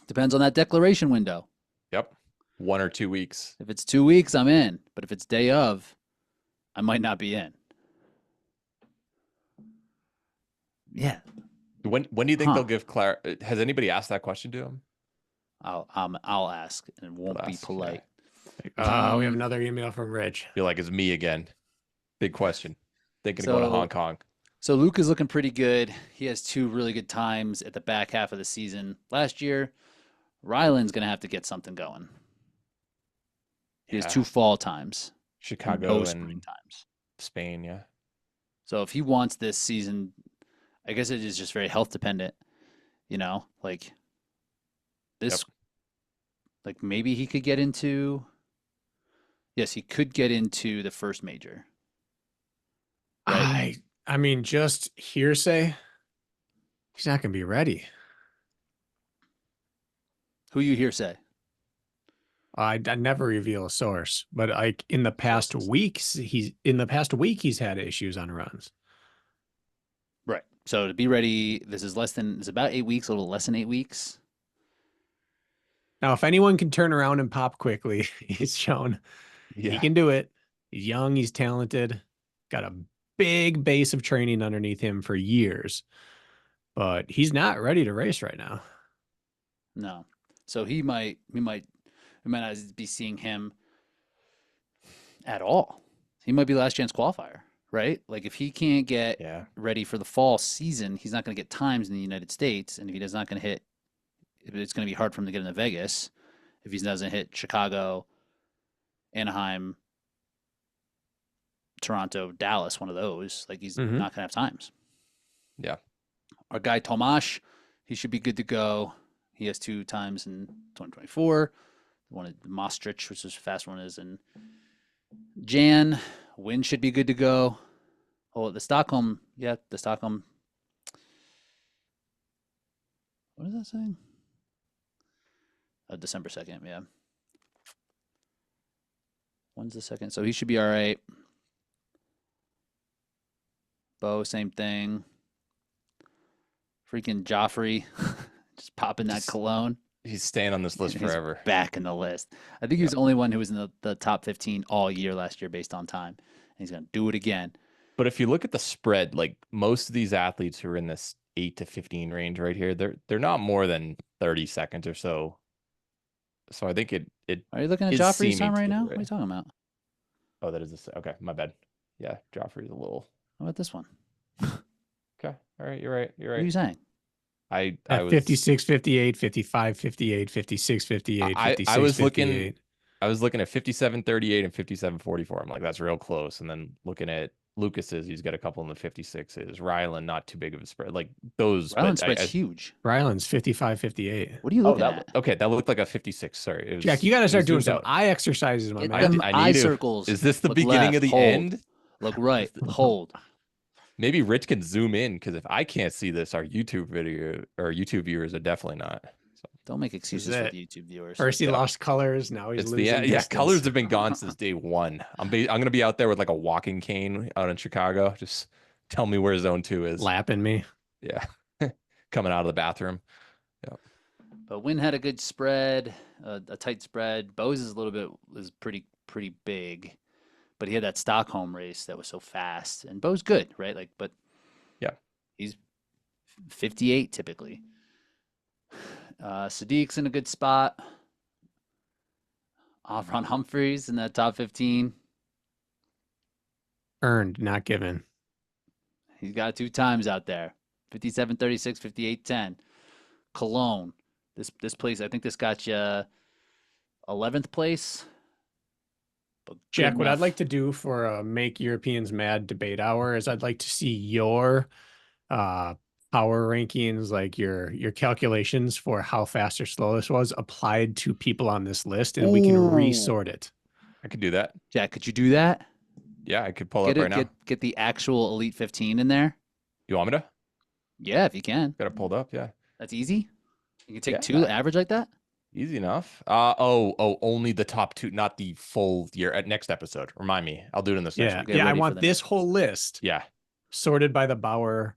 Depends on that declaration window. Yep. 1 or 2 weeks. If it's 2 weeks, I'm in. But if it's day of, I might not be in. Yeah, When do you think Huh. they'll give has anybody asked that question to him? I'll ask, and it won't be ask, yeah. polite. We have another email from Rich. Feel like it's me again. Big question. Thinking of going to So- Hong Kong. So Luke is looking pretty good. He has 2 really good times at the back half of the season. Last year, Ryland's going to have to get something going. He has Yeah. 2 fall times. Chicago No and spring times. Spain, yeah. So if he wants this season, I guess it is just very health dependent. Like this, like maybe he could get into. Yes, he could get into the first major. Right. I mean, just hearsay. He's not going to be ready. Who you hear say? I never reveal a source, but like in the past week, he's had issues on runs. Right. So to be ready, it's about 8 weeks, a little less than 8 weeks. Now, if anyone can turn around and pop quickly, he's shown Yeah. he can do it. He's young, he's talented, got a big base of training underneath him for years, but he's not ready to race right now. No. So we might not be seeing him at all. He might be last chance qualifier. right? Like if he can't get Yeah. ready for the fall season, he's not going to get times in the United States, and if he's not going to hit, it's going to be hard for him to get into Vegas if he doesn't hit Chicago, Anaheim, Toronto, Dallas, one of those. Like he's Mhm. not going to have times. Yeah. Our guy Tomash, he should be good to go. He has 2 times in 2024. One at Maastricht, which is a fast one, is in Jan. Win should be good to go. Oh, the Stockholm. What is that saying? December 2nd, yeah. When's the 2nd? So he should be all right. Bo, same thing. Freaking Joffrey, just popping that cologne. He's staying on this list He's forever. back in the list. I think he was the only one who was in the top 15 all year last year based on time. And he's going to do it again. But if you look at the spread, like most of these athletes who are in this 8 to 15 range right here, they're not more than 30 seconds or so. So I think it Are you looking at is Joffrey's seeming time to right get now? it What are you talking about? Oh, that is this. Okay, my bad. Yeah, Joffrey's a little. How about this one? Okay, all right, you're right. You're What are you right. saying? I At was 56, 58, 55, 58, 56, 58, I 56, was 58. looking at 57-38 and 57-44. I'm like, that's real close. And then looking at Lucas's, he's got a couple in the 56s. Rylan, not too big of a spread. Like those. Ryland but spread's huge. Ryland's 55, 58. What are you looking at? Okay, that looked like a 56. Sorry, it was, Jack, you got to it start was doing zoomed some out. eye exercises, my Get man. them I eye need to. circles. Is this the Look beginning left, of the hold. end? Look right, hold. Maybe Rich can zoom in because if I can't see this, our YouTube video or YouTube viewers are definitely not. So Don't make excuses for it. the YouTube viewers. First he Yeah. lost colors, now he's it's the losing yeah, distance. colors have been gone since day one. I'm gonna be out there with like a walking cane out in Chicago. Just tell me where zone 2 is. Lapping me. Yeah, coming out of the bathroom. But Wynn had a good spread, a tight spread. Bose is pretty big, but he had that Stockholm race that was so fast, and Bo's good, right? Like, but Yeah. he's 58 typically. Sadiq's in a good spot. Avron Humphreys in that top 15. Earned, not given. He's got 2 times out there. 57-36, 58-10. Cologne. This place, I think this got you 11th place. But good Jack, what I'd enough. like to do for a Make Europeans Mad debate hour is I'd like to see your power rankings, like your calculations for how fast or slow this was applied to people on this list, and we can Ooh. resort it. I could do that. Jack, could you do that? Yeah, I could pull up right now. Get the actual Elite 15 in there. You want me to? Yeah, if you can. Got it pulled up. Yeah, That's easy. You can take Yeah. 2 average like that. easy enough. Only the top 2, not the full year. At next episode, remind me. I'll do it in this next Yeah, week. Get yeah. I ready for want the this next whole list Yeah, sorted by the Bauer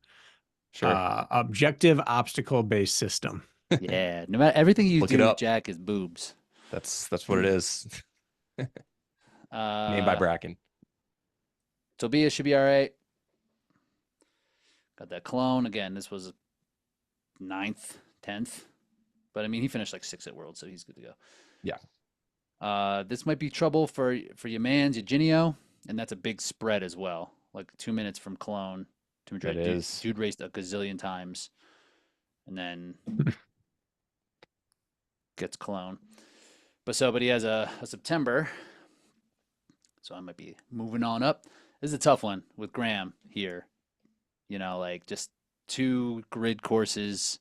sure. objective obstacle based system. Yeah, no matter everything you Look it do, up. Jack, is boobs. That's what it is. Named by Brakken. Tobias should be all right. Got that clone again. This was 9th, 10th, but I mean he finished like 6th at World, so he's good to go. Yeah. This might be trouble for your man Eugenio, and that's a big spread as well. Like 2 minutes from Cologne to Madrid. It is. Dude raced a gazillion times, and then gets Cologne. But he has a September, so I might be moving on up. This is a tough one with Graham here. You know, like just 2 grid courses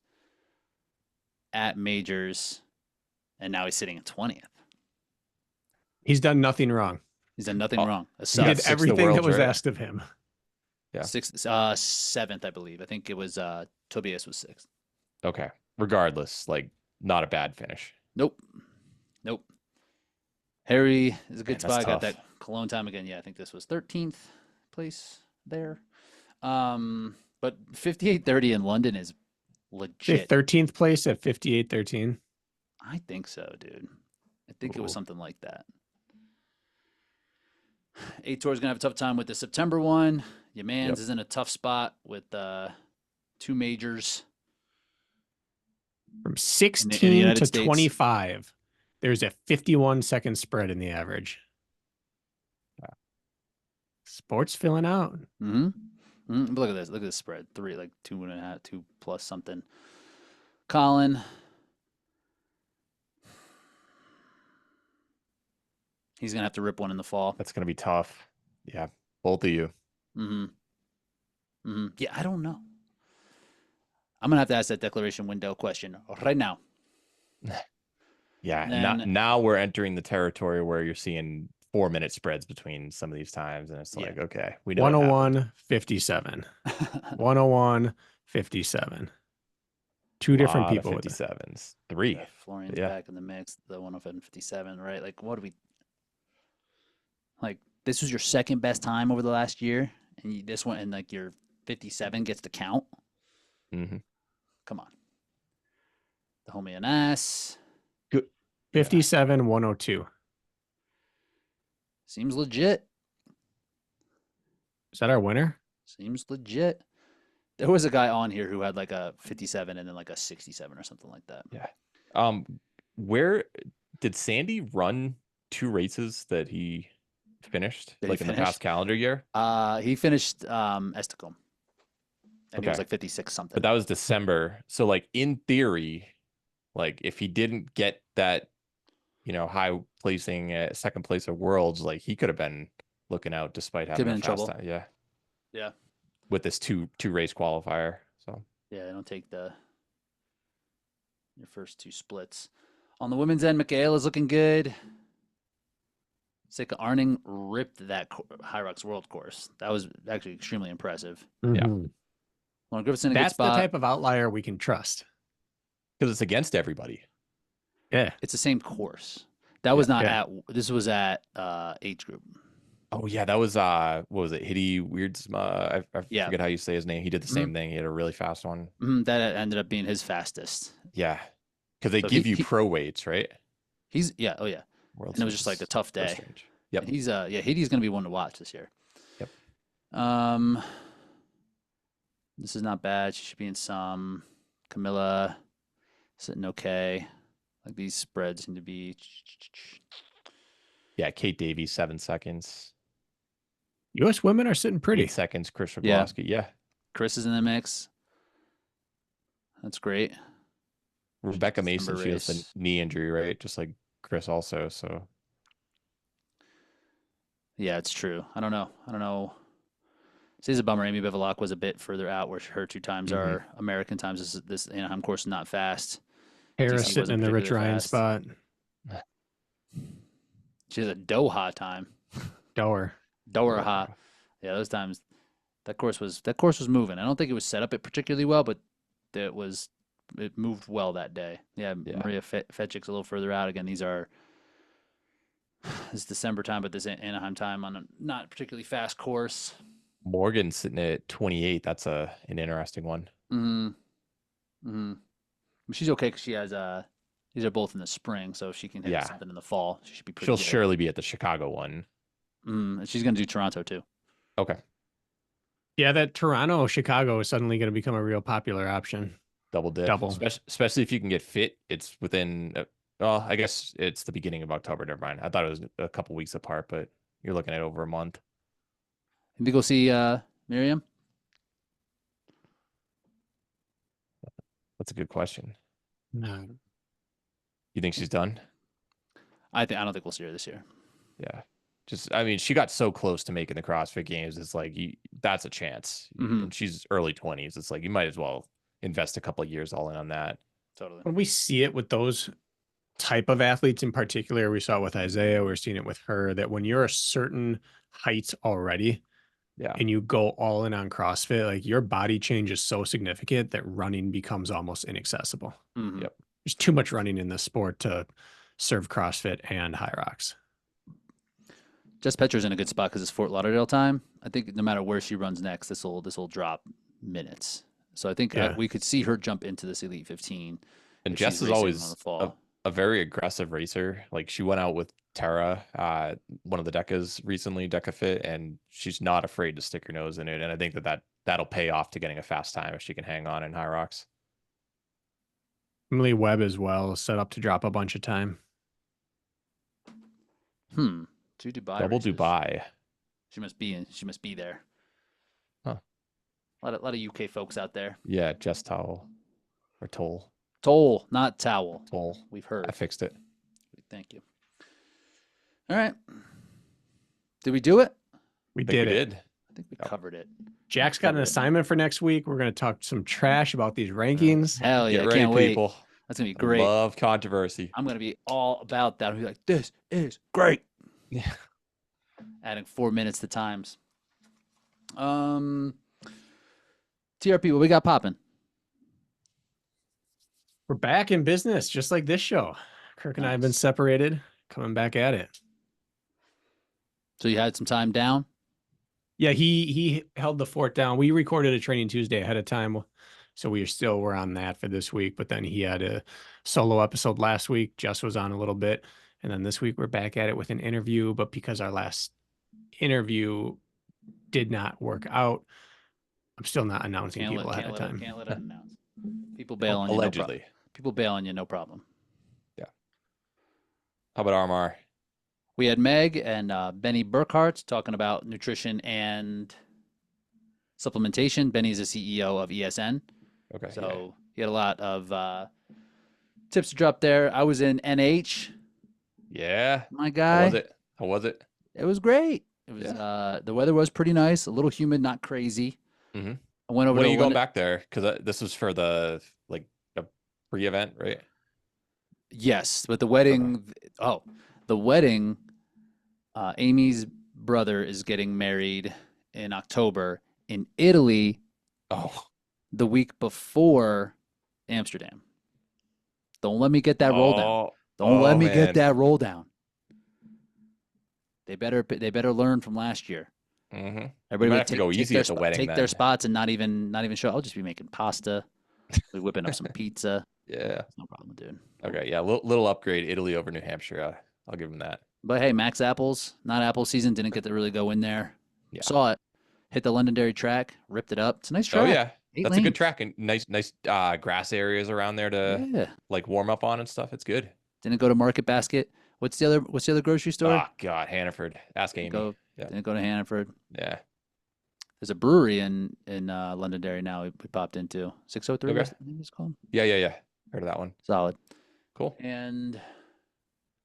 at majors, and now he's sitting at 20th. He's done nothing wrong. He's done nothing wrong. A He got did 6th at everything that Worlds, was right? asked of him. Yeah. 7th, I believe. I think it was Tobias was 6th. Okay. Regardless, like not a bad finish. Nope. Harry is a good Man, that's spot. Got tough. that Cologne time again. Yeah, I think this was 13th place there. But 58-30 in London is Say legit. 13th place at 58-13. I think so, dude. I think it was Ooh. something like that. A Tour is gonna have a tough time with the September one. Your man's Yep. is in a tough spot with 2 majors. From in the 16 United to States. 25, there's a 51-second spread in the average. Sports filling out. Mm-hmm. But look at this. Look at this spread. 3, like 2.5, 2 plus something. Colin. He's gonna have to rip one in the fall. That's gonna be tough. Yeah, both of you. Yeah, I don't know. I'm gonna have to ask that declaration window question right now. Yeah, Then- now we're entering the territory where you're seeing 4-minute spreads between some of these times, and it's Yeah. like, okay, we know. 101-57. 101-57. Two different people with it. 57s. 3. Yeah, Florian's Yeah. back in the mix. The 157, right? Like, what do we? Like, this was your second best time over the last year, and this one, and like your 57 gets to count. Mm-hmm. Come on, the homie an ass. 57-102. Seems legit. Is that our winner? Seems legit. There was a guy on here who had like a 57 and then like a 67 or something like that. Yeah. Where did Sandy run 2 races that he finished Did he in the finish? past calendar year? He finished Esticom, and he was Okay. like 56 something. But that was December. So like in theory, like if he didn't get that, high placing at second place at Worlds, like he could have been looking out despite having been a in fast trouble. time. Yeah. Yeah. With this two race qualifier. So Yeah, they don't take your first 2 splits. On the women's end, Michaela's looking good. Sika Arning ripped that Hyrox World course. That was actually extremely impressive. Mhm. Lauren Griffiths in a good That's the spot. type of outlier we can trust. because it's against everybody. Yeah. It's the same course. That was not Yeah. at. This was at age group. Oh yeah, that was what was it? Hitty Weirdsma. I Yeah. forget how you say his name. He did the same thing. He had a really fast one. That ended up being his fastest. Yeah, because they So give he- you he- pro weights, right? He's oh yeah, World's and it was just like a tough so day. strange. Yep. And he's Hitty's gonna be one to watch this year. Yep. This is not bad. She should be in some. Camilla sitting okay. Like these spreads seem to be. Yeah, Kate Davies 7 seconds. U.S. women are sitting pretty. 8 seconds. Chris Yeah. Rogowski. Yeah. Chris is in the mix. That's great. Rebecca December Mason. She has race. a knee injury, right? Just like Chris also. So Yeah, it's true. I don't know. It's a bummer. Amy Bevilacqua was a bit further out, where her 2 times are American times. This Anaheim course is not fast. Harris DC sitting in wasn't the Rich particularly Ryan fast. spot. She has a Doha time. Dower. Doha. Yeah, those times. That course was moving. I don't think it was set up it particularly well, but it moved well that day. Yeah, Yeah. Maria Fetchik's a little further out. Again, this December time, but this Anaheim time on a not particularly fast course. Morgan sitting at 28. That's an interesting one. She's okay because she has these are both in the spring, so if she can hit Yeah. something in the fall, she should be pretty She'll good. surely be at the Chicago one. And she's going to do Toronto too. Okay. Yeah, that Toronto-Chicago is suddenly going to become a real popular option. Double dip. Double. Especially if you can get fit. It's within, well, I guess it's the beginning of October. Never mind. I thought it was a couple weeks apart, but you're looking at over a month. Did you go see Miriam? That's a good question. No. You think she's done? I don't think we'll see her this year. Yeah. I mean, she got so close to making the CrossFit Games. It's like, that's a chance. And she's early 20s. It's like, you might as well invest a couple of years all in on that. Totally. When we see it with those type of athletes in particular, we saw it with Isaiah, we're seeing it with her, that when you're a certain height already, Yeah. and you go all in on CrossFit, like your body change is so significant that running becomes almost inaccessible. Yep. There's too much running in this sport to serve CrossFit and HYROX. Jess Petra's in a good spot because it's Fort Lauderdale time. I think no matter where she runs next, this will drop minutes. So I think we could see her jump into this Elite 15. And if Jess she's is racing always on the fall. a very aggressive racer. Like she went out with Tara, one of the Decas recently, DecaFit, and she's not afraid to stick her nose in it. And I think that'll pay off to getting a fast time if she can hang on in HYROX. Emily Webb as well, set up to drop a bunch of time. 2 Dubai Double races. Dubai. She must be there. Huh. A lot of UK folks out there. Yeah, just towel or toll. Toll, not towel. Toll. We've heard. I fixed it. Thank you. All right. Did we do it? We I think did we it. did. I think we covered it. Jack's got an Covered it. assignment for next week. We're going to talk some trash about these rankings. Hell yeah! Get I ready, can't wait. people. That's gonna be I great. love controversy. I'm gonna be all about that. I'm gonna be like, this is great. Yeah. Adding 4 minutes to times. TRP, what we got popping? We're back in business, just like this show. Kirk and I have been Nice. separated, coming back at it. So you had some time down? Yeah, he held the fort down. We recorded a training Tuesday ahead of time, so we're on that for this week. But then he had a solo episode last week. Jess was on a little bit, and then this week we're back at it with an interview. But because our last interview did not work out, I'm still not announcing people ahead of time. Can't let it announce. People bail on you. Allegedly. People bail on you, no problem. Yeah. How about RMR? We had Meg and Benny Burkhart talking about nutrition and supplementation. Benny's the CEO of ESN. Okay. So he had a lot of tips to drop there. I was in NH. Yeah. My How guy. was it? How was it? It was great. It was Yeah. the weather was pretty nice, a little humid, not crazy. Mhm. I went over When to are you going back there? Because this was for the a pre-event, right? Yes, but the wedding. The wedding. Amy's brother is getting married in October in Italy Oh. the week before Amsterdam. Don't let me get that roll down. Don't let me get man. that roll down. They better learn from last year. Mm-hmm. Everybody might would have to go easy their at the wedding take then. their spots and not even show. I'll just be making pasta, be whipping up some pizza. Yeah. No problem, dude. Okay. Yeah. Little upgrade. Italy over New Hampshire. I'll give him that. But hey, Max Apples, not apple season, didn't get to really go in there. Yeah. Saw it, hit the Londonderry track, ripped it up. It's a nice track. Oh yeah. 8 That's a good lanes. track and nice grass areas around there to Yeah. like warm up on and stuff. It's good. Didn't go to Market Basket. What's the other grocery store? Oh God, Hannaford. Ask Amy. Yeah. Didn't go to Hannaford. Yeah. There's a brewery in Londonderry now we popped into. 603, Okay. I think it's called. Yeah. Heard of that one. Solid. Cool. And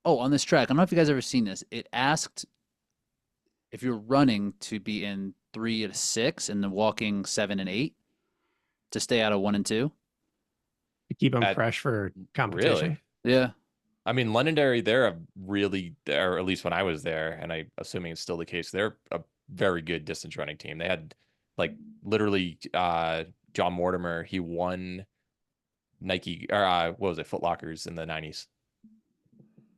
on this track, I don't know if you guys ever seen this. It asked if you're running to be in 3 to 6 and then walking 7 and 8 to stay out of 1 and 2. To keep them fresh for competition. Really? Yeah. I mean, Londonderry, they're a really, or at least when I was there, and I'm assuming it's still the case, they're a very good distance running team. They had like literally John Mortimer, he won Nike or what was it, Foot Lockers in the 90s.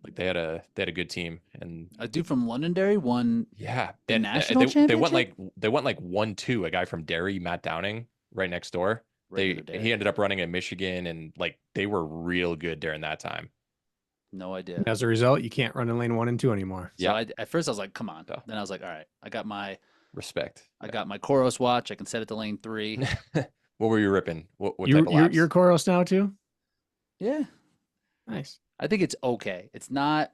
Like they had a good team, and A dude from Londonderry won yeah, the and national they championship. went like 1-2. A guy from Derry, Matt Downing, right next door. Regular day. He ended up running in Michigan, and like they were real good during that time. No idea. And as a result, you can't run in lane 1 and 2 anymore. So at first I was like, come on. So. Then I was like, all right, I got my Respect. Koros watch. I can set it to lane 3. What were you ripping? What type of You're laps? Koros now too? Yeah. Nice. I think it's okay. It's not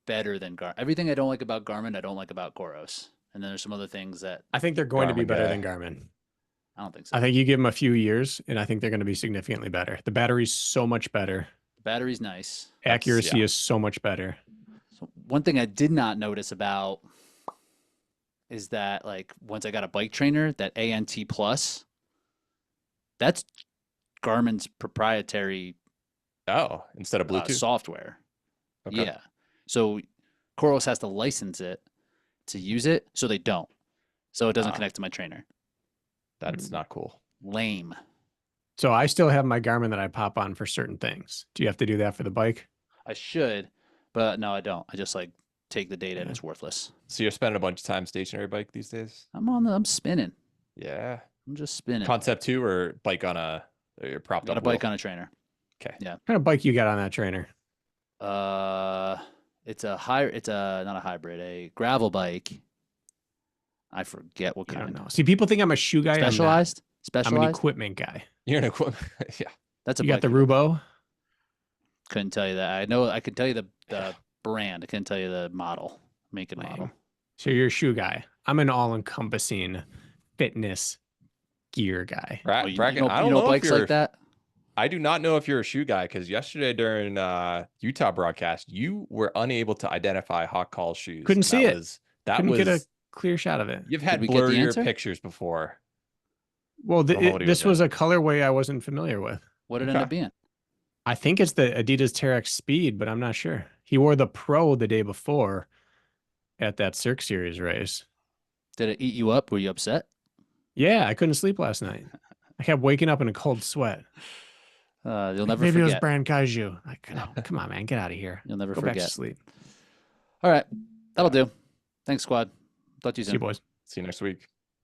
better than Garmin. Everything I don't like about Garmin, I don't like about Koros. And then there's some other things that I think they're going to be Garmin better guy. than Garmin. I don't think so. I think you give them a few years, and I think they're going to be significantly better. The battery's so much better. The battery's nice. Accuracy is so much better. So one thing I did not notice about is that like once I got a bike trainer, that ANT Plus, that's Garmin's proprietary Oh, instead of Bluetooth. software. Okay. Yeah. So Koros has to license it to use it, so they don't. So it doesn't connect to my trainer. That's not cool. Lame. So I still have my Garmin that I pop on for certain things. Do you have to do that for the bike? I should, but no, I don't. I just like take the data and Yeah. it's worthless. So you're spending a bunch of time stationary bike these days? I'm spinning. Yeah. I'm just spinning. Concept 2 or bike on you're propped Got up a bike wheel? on a trainer. Okay. Yeah. What kind of bike you got on that trainer? It's not a hybrid, a gravel bike. I forget what I kind. don't know. See, people think I'm a shoe guy. Specialized? I'm an Specialized? equipment guy. You're an equipment. Yeah. That's a You got bike. the Rubo? Couldn't tell you that. I know I could tell you the brand. I couldn't tell you the model, make and model. Lame. So you're a shoe guy. I'm an all-encompassing fitness gear guy. Oh, Bracken, I don't know know if bikes you're like that. I do not know if you're a shoe guy because yesterday during Utah broadcast, you were unable to identify Hot Call shoes. Couldn't and see it. That Couldn't was get a clear shot of it. You've Did had we get the blurrier answer? pictures before. Well, I don't know what he this was was a colorway I wasn't familiar with. What did it Okay. end up being? I think it's the Adidas Terex Speed, but I'm not sure. He wore the Pro the day before at that Cirque Series race. Did it eat you up? Were you upset? Yeah, I couldn't sleep last night. I kept waking up in a cold sweat. You'll never Maybe it was forget. Brand Kaiju. Like, no, come on, man, get out of here. You'll never Go back to forget. sleep. All right. That'll do. Thanks, squad. Talk to you See soon. you, boys. See you next week.